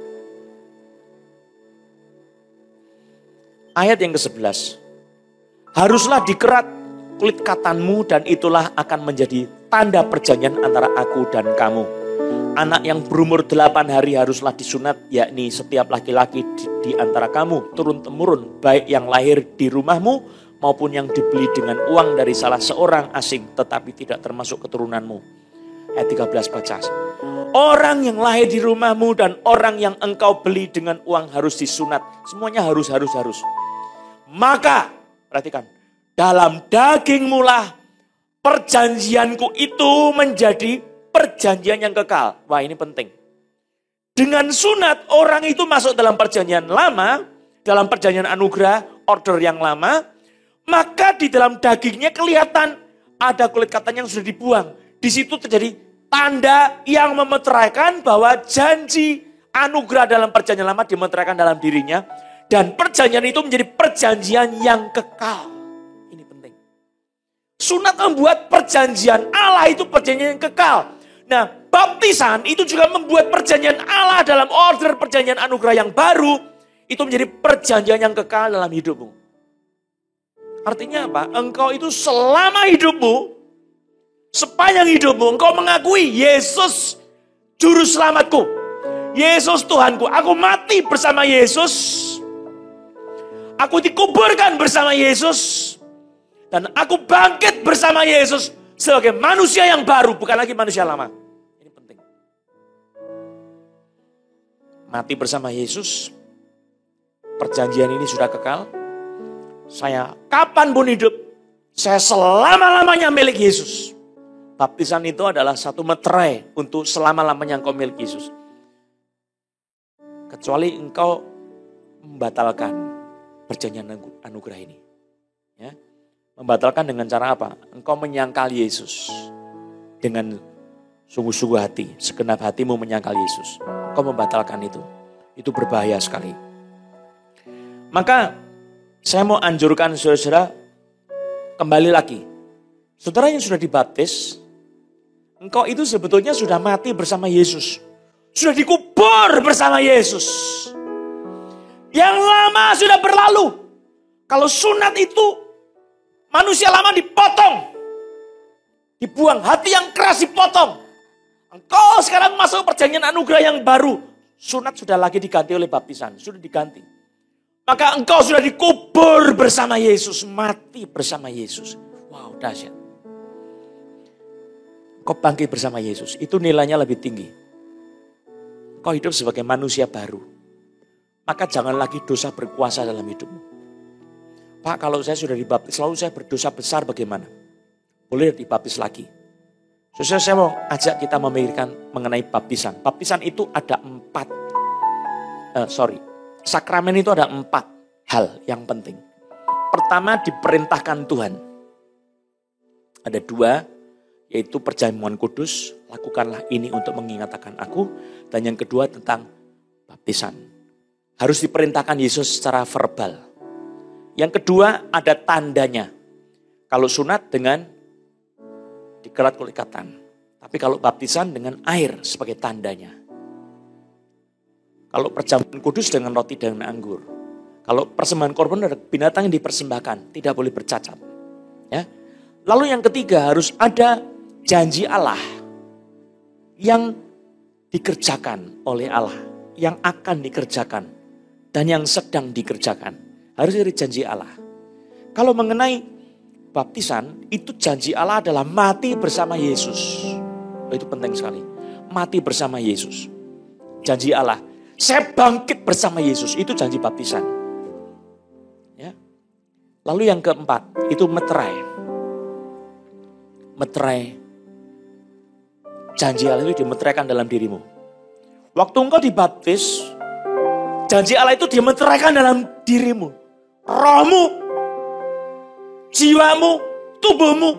Ayat yang ke-11. Haruslah dikerat kulit katanmu dan itulah akan menjadi tanda perjanjian antara aku dan kamu. Anak yang berumur 8 hari haruslah disunat, yakni setiap laki-laki di antara kamu turun-temurun, baik yang lahir di rumahmu maupun yang dibeli dengan uang dari salah seorang asing tetapi tidak termasuk keturunanmu. Ayat 13 baca. Orang yang lahir di rumahmu dan orang yang engkau beli dengan uang harus disunat. Semuanya harus. Maka, perhatikan, dalam dagingmu lah perjanjianku itu menjadi perjanjian yang kekal. Wah ini penting. Dengan sunat orang itu masuk dalam perjanjian lama, dalam perjanjian anugerah, order yang lama, maka di dalam dagingnya kelihatan ada kulit katan yang sudah dibuang. Di situ terjadi tanda yang memeteraikan bahwa janji anugerah dalam perjanjian lama dimeteraikan dalam dirinya. Dan perjanjian itu menjadi perjanjian yang kekal. Ini penting. Sunat membuat perjanjian Allah itu perjanjian yang kekal. Nah, baptisan itu juga membuat perjanjian Allah dalam order perjanjian anugerah yang baru. Itu menjadi perjanjian yang kekal dalam hidupmu. Artinya apa? Engkau itu selama hidupmu, sepanjang hidupmu, engkau mengakui Yesus Juru Selamatku. Yesus Tuhanku. Aku mati bersama Yesus. Aku dikuburkan bersama Yesus. Dan aku bangkit bersama Yesus. Sebagai manusia yang baru, bukan lagi manusia lama. Ini penting. Mati bersama Yesus. Perjanjian ini sudah kekal. Saya kapanpun hidup, saya selama-lamanya milik Yesus. Baptisan itu adalah satu meterai untuk selama-lamanya engkau milik Yesus. Kecuali engkau membatalkan perjanjian anugerah ini. Ya. Membatalkan dengan cara apa? Engkau menyangkal Yesus. Dengan sungguh-sungguh hati, segenap hatimu menyangkal Yesus. Engkau membatalkan itu. Itu berbahaya sekali. Maka saya mau anjurkan saudara-saudara kembali lagi. Saudara yang sudah dibaptis, engkau itu sebetulnya sudah mati bersama Yesus. Sudah dikubur bersama Yesus. Yang lama sudah berlalu. Kalau sunat itu manusia lama dipotong. Dibuang. Hati yang keras dipotong. Engkau sekarang masuk perjanjian anugerah yang baru. Sunat sudah lagi diganti oleh baptisan. Sudah diganti. Maka engkau sudah dikubur bersama Yesus. Mati bersama Yesus. Wow, dahsyat. Engkau bangkit bersama Yesus. Itu nilainya lebih tinggi. Engkau hidup sebagai manusia baru. Maka jangan lagi dosa berkuasa dalam hidupmu. Pak, kalau saya sudah dibaptis, lalu saya berdosa besar bagaimana? Boleh dibaptis lagi. Saya mau ajak kita memikirkan mengenai baptisan. Baptisan itu ada sakramen itu ada 4 hal yang penting. Pertama, diperintahkan Tuhan. Ada 2, yaitu perjamuan kudus. Lakukanlah ini untuk mengingatkan aku. Dan yang kedua tentang baptisan. Harus diperintahkan Yesus secara verbal. Yang kedua ada tandanya. Kalau sunat dengan dikerat kulit katan. Tapi kalau baptisan dengan air sebagai tandanya. Kalau perjamuan kudus dengan roti dan anggur. Kalau persembahan korban ada binatang yang dipersembahkan. Tidak boleh bercacat. Ya. Lalu yang ketiga harus ada janji Allah. Yang dikerjakan oleh Allah. Yang akan dikerjakan. Dan yang sedang dikerjakan. Harus dari janji Allah. Kalau mengenai baptisan, itu janji Allah adalah mati bersama Yesus. Itu penting sekali. Mati bersama Yesus. Janji Allah. Saya bangkit bersama Yesus. Itu janji baptisan. Ya. Lalu yang keempat, itu meterai. Meterai. Janji Allah itu dimeteraikan dalam dirimu. Waktu engkau dibaptis, janji Allah itu dimeteraikan dalam dirimu. Rohmu, jiwamu, tubuhmu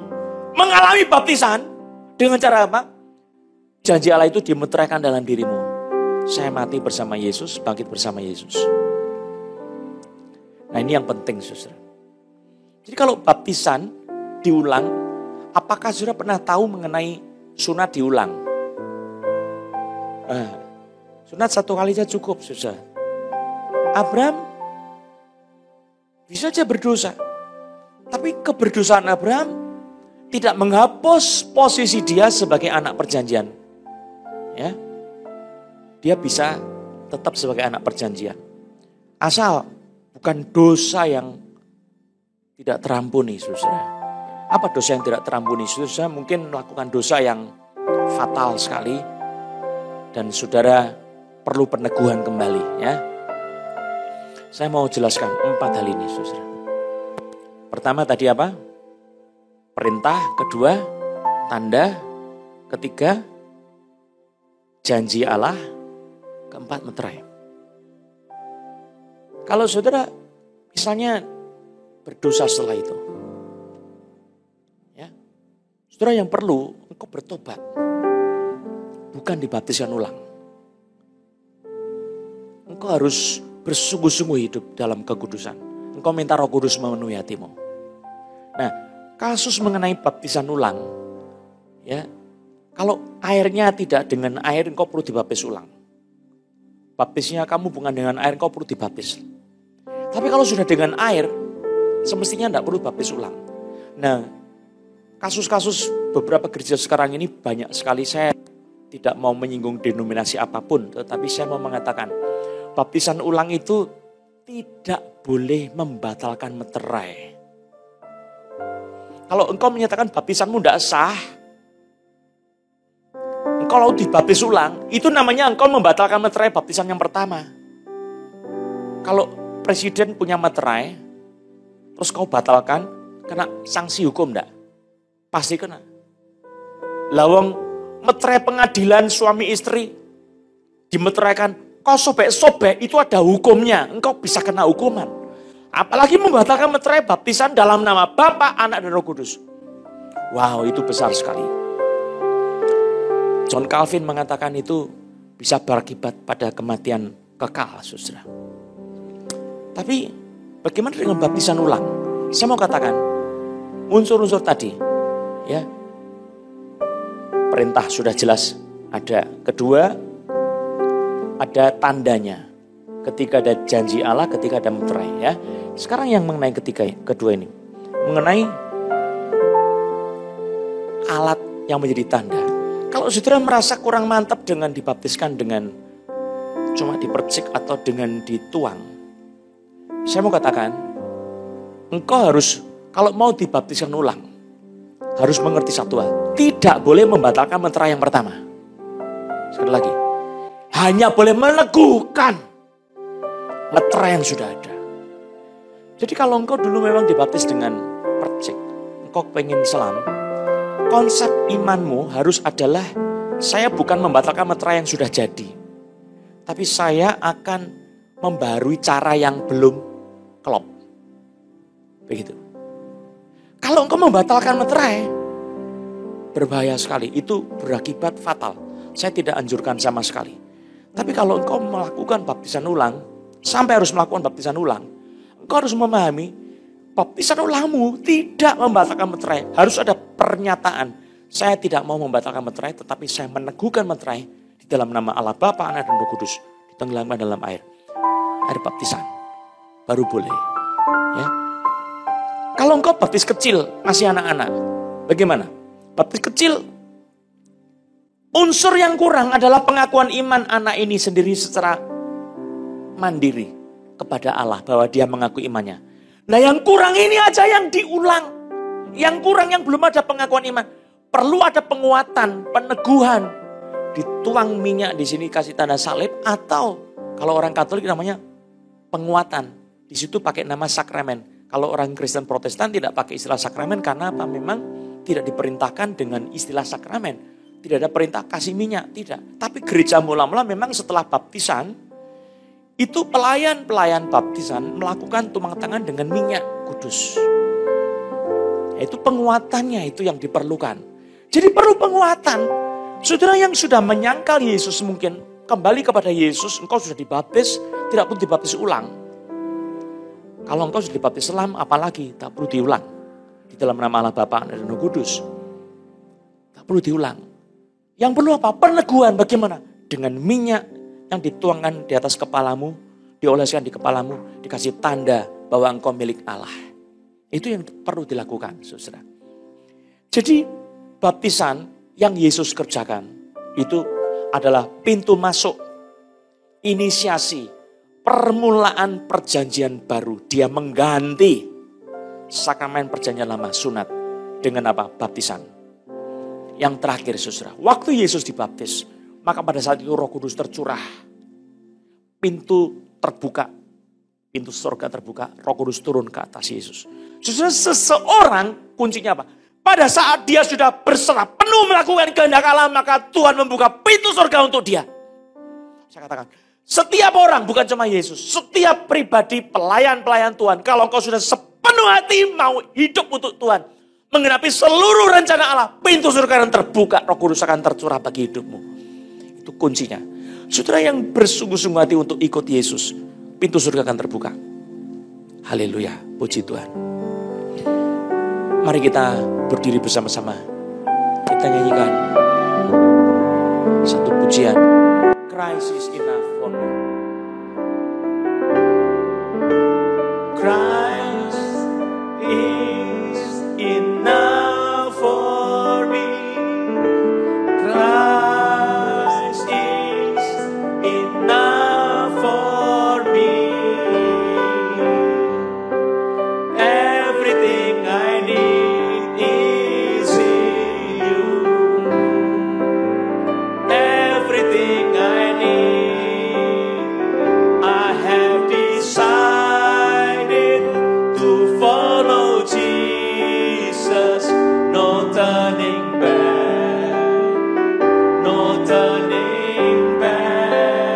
mengalami baptisan dengan cara apa? Janji Allah itu dimeteraikan dalam dirimu. Saya mati bersama Yesus, bangkit bersama Yesus. Nah ini yang penting saudara. Jadi kalau baptisan diulang, apakah saudara pernah tahu mengenai sunat diulang? Sunat 1 kali saja cukup saudara. Abraham bisa saja berdosa. Tapi keberdosaan Abraham tidak menghapus posisi dia sebagai anak perjanjian. Ya. Dia bisa tetap sebagai anak perjanjian. Asal bukan dosa yang tidak terampuni, saudara. Apa dosa yang tidak terampuni? Saudara mungkin melakukan dosa yang fatal sekali. Dan saudara perlu peneguhan kembali, ya. Saya mau jelaskan 4 hal ini, saudara. Pertama tadi apa? Perintah. Kedua, tanda. Ketiga, janji Allah. keempat, meterai. Kalau saudara misalnya berdosa setelah itu, ya, saudara yang perlu engkau bertobat, bukan dibaptiskan ulang. Engkau harus bersungguh-sungguh hidup dalam kekudusan. Engkau minta Roh Kudus memenuhi hatimu. Nah, kasus mengenai baptisan ulang, ya, kalau airnya tidak dengan air, engkau perlu dibaptis ulang. Baptisnya kamu bukan dengan air, engkau perlu dibaptis. Tapi kalau sudah dengan air, semestinya tidak perlu baptis ulang. Nah, kasus-kasus beberapa gereja sekarang ini banyak sekali. Saya tidak mau menyinggung denominasi apapun, tetapi saya mau mengatakan, baptisan ulang itu tidak boleh membatalkan meterai. Kalau engkau menyatakan baptisanmu tidak sah, engkau lalu dibaptis ulang, itu namanya engkau membatalkan meterai baptisan yang pertama. Kalau presiden punya meterai, terus kau batalkan, kena sanksi hukum enggak? Pasti kena. Lawang meterai pengadilan suami istri, dimeteraikan, kau sobek-sobek, itu ada hukumnya, engkau bisa kena hukuman. Apalagi membatalkan meterai baptisan dalam nama Bapa, Anak, dan Roh Kudus. Wow, itu besar sekali. John Calvin mengatakan itu bisa berakibat pada kematian kekal, saudara. Tapi bagaimana dengan baptisan ulang? Saya mau katakan, unsur-unsur tadi, ya, perintah sudah jelas ada. Kedua, ada tandanya. Ketika ada janji Allah, ketika ada meterai, ya. Sekarang yang mengenai kedua ini, mengenai alat yang menjadi tanda. Kalau saudara merasa kurang mantap dengan dibaptiskan dengan cuma dipercik atau dengan dituang, saya mau katakan, engkau harus, kalau mau dibaptiskan ulang, harus mengerti satu hal. Tidak boleh membatalkan meterai yang pertama. Sekali lagi, hanya boleh meneguhkan meterai yang sudah ada. Jadi kalau engkau dulu memang dibaptis dengan percik, engkau pengen Islam, konsep imanmu harus adalah, saya bukan membatalkan meterai yang sudah jadi, tapi saya akan membarui cara yang belum klop. Begitu. Kalau engkau membatalkan meterai, berbahaya sekali. Itu berakibat fatal. Saya tidak anjurkan sama sekali. Tapi kalau engkau melakukan baptisan ulang, sampai harus melakukan baptisan ulang, engkau harus memahami, baptisan ulangmu tidak membatalkan meterai. Harus ada pernyataan, saya tidak mau membatalkan meterai, tetapi saya meneguhkan meterai di dalam nama Allah Bapa, Anak, dan Roh Kudus, ditenggelamkan dalam air. Air baptisan. Baru boleh, ya. Kalau engkau baptis kecil, masih anak-anak, bagaimana? Baptis kecil, unsur yang kurang adalah pengakuan iman anak ini sendiri secara mandiri kepada Allah, bahwa dia mengaku imannya. Nah, yang kurang ini aja yang diulang. Yang kurang, yang belum ada pengakuan iman. Perlu ada penguatan, peneguhan. Dituang minyak di sini kasih tanda salib, atau kalau orang Katolik namanya penguatan. Di situ pakai nama sakramen. Kalau orang Kristen Protestan tidak pakai istilah sakramen karena apa? Memang tidak diperintahkan dengan istilah sakramen. Tidak ada perintah kasih minyak, tidak. Tapi gereja mula-mula memang setelah baptisan, itu pelayan-pelayan baptisan melakukan tumpang tangan dengan minyak kudus. Itu penguatannya itu yang diperlukan. Jadi perlu penguatan. Saudara yang sudah menyangkal Yesus mungkin kembali kepada Yesus, engkau sudah dibaptis, tidak perlu dibaptis ulang. Kalau engkau sudah dibaptis selam, apalagi tak perlu diulang. Di dalam nama Allah Bapa dan Roh Kudus. Tak perlu diulang. Yang perlu apa? Peneguhan. Bagaimana? Dengan minyak yang dituangkan di atas kepalamu, dioleskan di kepalamu, dikasih tanda bahwa engkau milik Allah. Itu yang perlu dilakukan, saudara. Jadi baptisan yang Yesus kerjakan itu adalah pintu masuk, inisiasi, permulaan perjanjian baru. Dia mengganti sakramen perjanjian lama, sunat, dengan apa? Baptisan. Yang terakhir, saudara, waktu Yesus dibaptis, maka pada saat itu Roh Kudus tercurah. Pintu terbuka, pintu surga terbuka, Roh Kudus turun ke atas Yesus. Saudara, seseorang kuncinya apa? Pada saat dia sudah berserah penuh melakukan kehendak Allah, maka Tuhan membuka pintu surga untuk dia. Saya katakan, Setiap orang, bukan cuma Yesus, setiap pribadi pelayan-pelayan Tuhan, kalau engkau sudah sepenuh hati mau hidup untuk Tuhan, menggenapi seluruh rencana Allah, pintu surga akan terbuka, Roh Kudus akan tercurah bagi hidupmu. Itu kuncinya. Saudara yang bersungguh-sungguh hati untuk ikut Yesus, pintu surga akan terbuka. Haleluya, puji Tuhan. Mari kita berdiri bersama-sama. Kita nyanyikan satu pujian. Christ is enough for me. Christ is enough for me. Christ is enough for me. Everything I need is in you. Everything I need, I have decided to follow Jesus. No turning back, no turning back.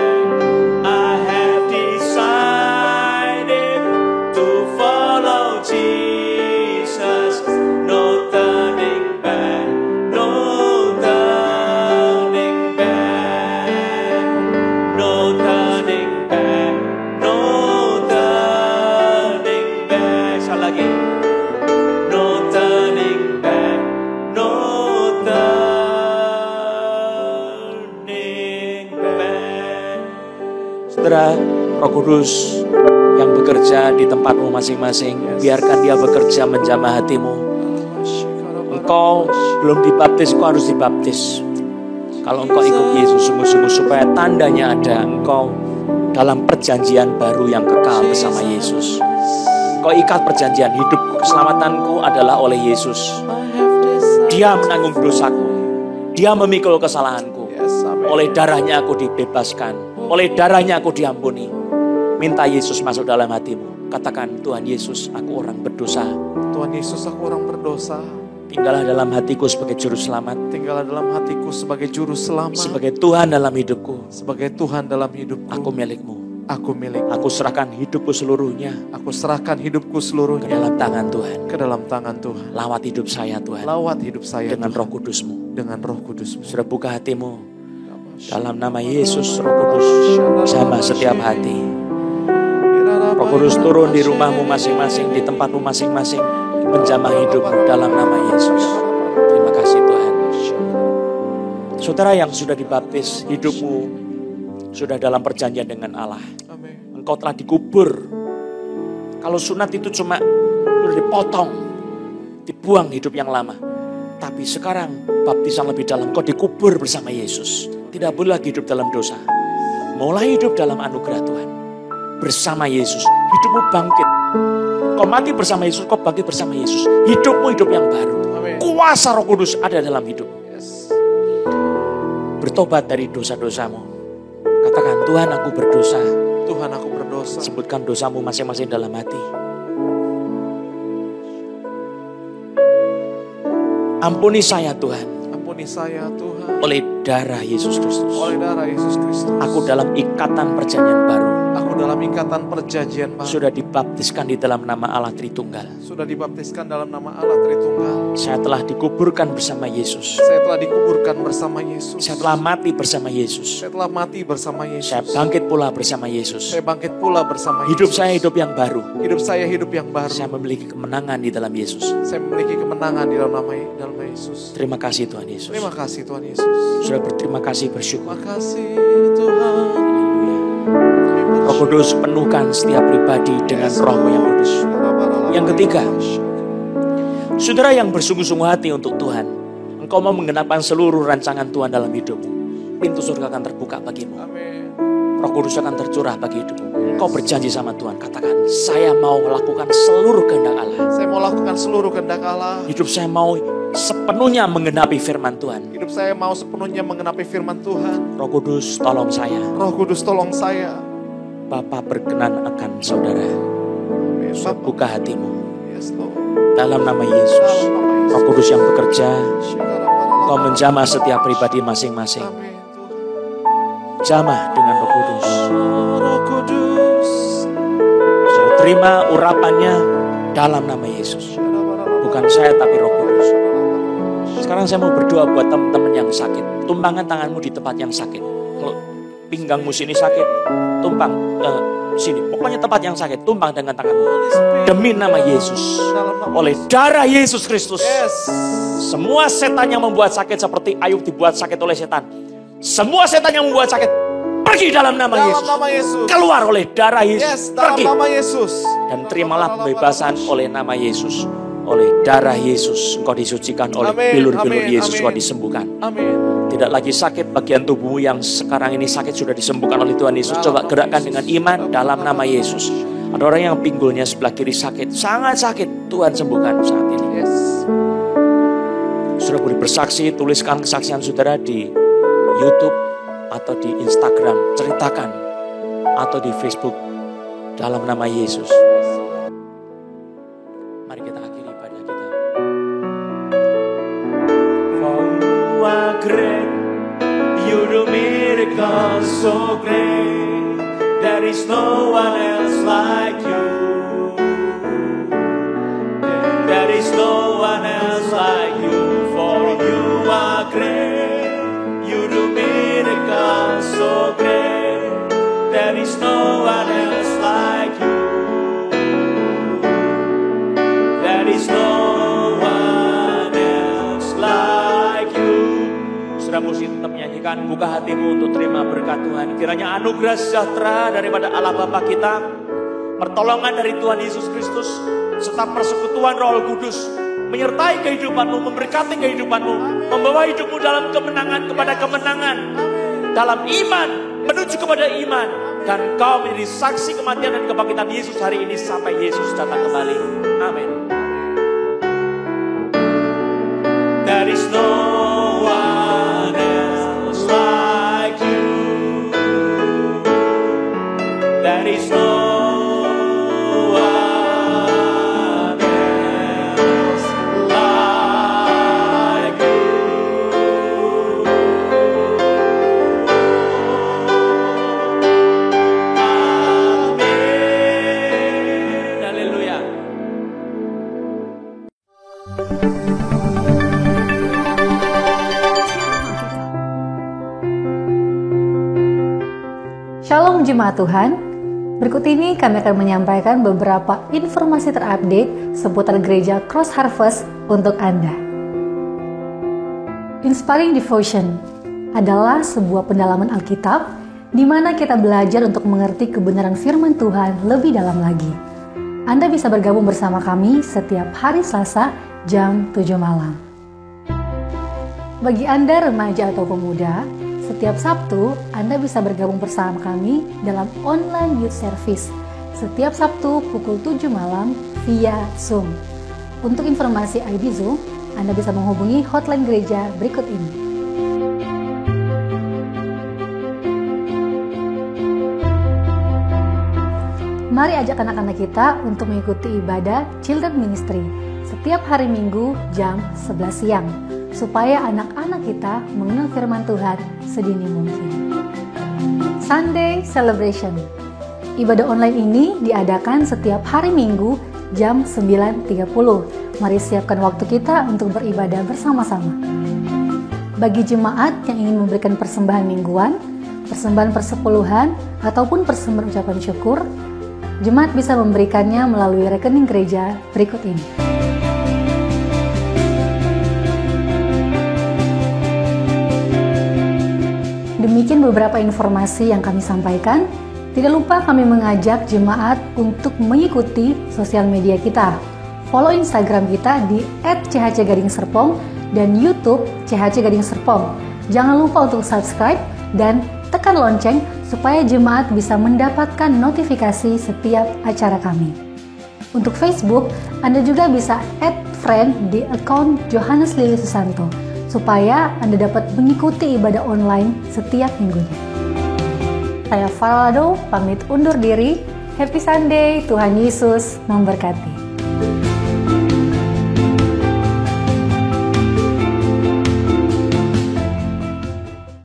I have decided to follow Jesus. No turning back, no turning back, no turning back, no turning back. Sekali lagi, no turning back, no turning back. Saudara, Roh Kudus yang bekerja di tempatmu masing-masing, biarkan dia bekerja menjamah hatimu. Engkau belum dibaptis, engkau harus dibaptis. Kalau engkau ikut Yesus sungguh-sungguh, supaya tandanya ada, engkau dalam perjanjian baru yang kekal bersama Yesus. Engkau ikat perjanjian, hidup keselamatanku adalah oleh Yesus. Dia menanggung dosaku, dia memikul kesalahanku. Oleh darahnya aku dibebaskan, oleh darahnya aku diampuni. Minta Yesus masuk dalam hatimu. Katakan, Tuhan Yesus, aku orang berdosa. Tuhan Yesus, aku orang berdosa. Tinggallah dalam hatiku sebagai juru selamat. Tinggallah dalam hatiku sebagai juru selamat. Sebagai Tuhan dalam hidupku. Sebagai Tuhan dalam hidupku. Aku milikmu. Aku milik. Aku serahkan hidupku seluruhnya. Aku serahkan hidupku Ke seluruhnya dalam tangan Tuhan. ke dalam tangan Tuhan. Lawat hidup saya Tuhan. Lawat hidup saya Dengan Tuhan. Roh Kudus-Mu. Dengan Roh Kudus-Mu. Sudah buka hatimu. Dalam nama Yesus, Roh Kudus jamah setiap hati. Roh Kudus turun di rumahmu masing-masing, di tempatmu masing-masing, menjamah hidupmu dalam nama Yesus. Terima kasih Tuhan. Saudara yang sudah dibaptis, hidupmu sudah dalam perjanjian dengan Allah. Amin. Engkau telah dikubur. Kalau sunat itu cuma sudah dipotong, dibuang hidup yang lama. Tapi sekarang baptisan lebih dalam, kau dikubur bersama Yesus. Tidak boleh lagi hidup dalam dosa. Mulai hidup dalam anugerah Tuhan. Bersama Yesus, hidupmu bangkit. Kau mati bersama Yesus, kau bangkit bersama Yesus. Hidupmu hidup yang baru. Amin. Kuasa Roh Kudus ada dalam hidup. Yes. Bertobat dari dosa-dosamu. Katakan, Tuhan aku berdosa. Tuhan, aku berdosa. Sebutkan dosamu masing-masing dalam hati. Ampuni saya Tuhan. Ampuni saya Tuhan. Oleh darah Yesus Kristus. Oleh darah Yesus Kristus. Aku dalam ikatan perjanjian baru. Aku dalam ikatan perjanjian baru. Sudah dibaptiskan di dalam nama Allah Tritunggal. Sudah dibaptiskan dalam nama Allah Tritunggal. Saya telah dikuburkan bersama Yesus. Saya telah dikuburkan bersama Yesus. Saya telah mati bersama Yesus. Saya telah mati bersama Yesus. Saya bangkit pula bersama Yesus. Saya bangkit pula bersama Yesus. Hidup saya hidup yang baru. Hidup saya hidup yang baru. Saya memiliki kemenangan di dalam Yesus. Saya memiliki kemenangan di dalam nama Yesus. Terima kasih Tuhan Yesus. Terima kasih Tuhan Yesus. Sudah berterima kasih, bersyukur. Terima kasih Tuhan. Roh Kudus, penuhkan setiap pribadi dengan Roh-Mu yang kudus. Yang ketiga, saudara yang bersungguh-sungguh hati untuk Tuhan, engkau mau menggenapkan seluruh rancangan Tuhan dalam hidupmu. Pintu surga akan terbuka bagimu. Amin. Roh Kudus akan tercurah bagi hidupmu. Engkau berjanji sama Tuhan, katakan, saya mau lakukan seluruh kehendak Allah. Saya mau lakukan seluruh kehendak Allah. Hidup saya mau sepenuhnya menggenapi firman Tuhan. Hidup saya mau sepenuhnya mengenapi firman Tuhan. Roh Kudus, tolong saya. Roh Kudus, tolong saya. Bapa berkenan akan saudara. Amin. Sudah Bapak. buka hatimu. Yes, Lord. Dalam nama Yesus. Dalam nama Yesus. Roh Kudus yang bekerja, Engkau menjamah setiap pribadi masing-masing. Amin Tuhan. jamah dengan Roh Kudus. Roh Kudus. Saudara terima urapannya dalam nama Yesus. Bukan saya tapi Roh Kudus. Sekarang saya mau berdoa buat teman-teman yang sakit. Tumpangkan tanganmu di tempat yang sakit. Kalau pinggangmu sini sakit, tumpang sini. Pokoknya tempat yang sakit, tumpang dengan tanganmu. Demi nama Yesus. Oleh darah Yesus Kristus. Semua setan yang membuat sakit seperti Ayub dibuat sakit oleh setan. Semua setan yang membuat sakit, pergi dalam nama Yesus. Keluar oleh darah Yesus. Pergi. Dalam nama Yesus. Dan terimalah pembebasan oleh nama Yesus. Oleh darah Yesus, engkau disucikan. Oleh bilur-bilur Yesus, engkau disembuhkan. Tidak lagi sakit bagian tubuhmu yang sekarang ini sakit, sudah disembuhkan oleh Tuhan Yesus. Coba gerakkan dengan iman dalam nama Yesus. Ada orang yang pinggulnya sebelah kiri sakit, sangat sakit. Tuhan sembuhkan saat ini. Saudara boleh bersaksi, tuliskan kesaksian saudara di YouTube atau di Instagram, ceritakan, atau di Facebook dalam nama Yesus. Mari kita akhiri ibadah kita. For you are great, you do miracles so great. There is no one else like you. There is no one else like you. For you are great, you do miracles so great. There is no one else like you. There is no one else like you. Saudara musik tetap menyanyikan, buka hatimu untuk terima berkat Tuhan. Kiranya anugerah sejahtera daripada Allah Bapa kita, pertolongan dari Tuhan Yesus Kristus, serta persekutuan Roh Kudus menyertai kehidupanmu, memberkati kehidupanmu, membawa hidupmu dalam kemenangan kepada kemenangan, dalam iman menuju kepada iman, dan kau menjadi saksi kematian dan kebangkitan Yesus hari ini sampai Yesus datang kembali. Amin. There is no one else like you. There is no Shalom Jemaat Tuhan, berikut ini kami akan menyampaikan beberapa informasi terupdate seputar gereja Cross Harvest untuk Anda. Inspiring Devotion adalah sebuah pendalaman Alkitab di mana kita belajar untuk mengerti kebenaran firman Tuhan lebih dalam lagi. Anda bisa bergabung bersama kami setiap hari Selasa jam 7 malam. Bagi Anda remaja atau pemuda, setiap Sabtu, Anda bisa bergabung bersama kami dalam online youth service setiap Sabtu pukul 7 malam via Zoom. Untuk informasi ID Zoom, Anda bisa menghubungi hotline gereja berikut ini. Mari ajak anak-anak kita untuk mengikuti ibadah Children Ministry setiap hari Minggu jam 11 siang. Supaya anak-anak kita mengenal firman Tuhan sedini mungkin. Sunday Celebration. Ibadah online ini diadakan setiap hari Minggu jam 9.30. Mari siapkan waktu kita untuk beribadah bersama-sama. Bagi jemaat yang ingin memberikan persembahan mingguan, persembahan persepuluhan, ataupun persembahan ucapan syukur, jemaat bisa memberikannya melalui rekening gereja berikut ini. Demikian beberapa informasi yang kami sampaikan. Tidak lupa kami mengajak jemaat untuk mengikuti sosial media kita. Follow Instagram kita di @chc_serpong dan YouTube CHC_serpong. Jangan lupa untuk subscribe dan tekan lonceng supaya jemaat bisa mendapatkan notifikasi setiap acara kami. Untuk Facebook, Anda juga bisa @friend di akun Johannes Lili Susanto, supaya Anda dapat mengikuti ibadah online setiap minggunya. Saya Faralado, pamit undur diri. Happy Sunday, Tuhan Yesus memberkati.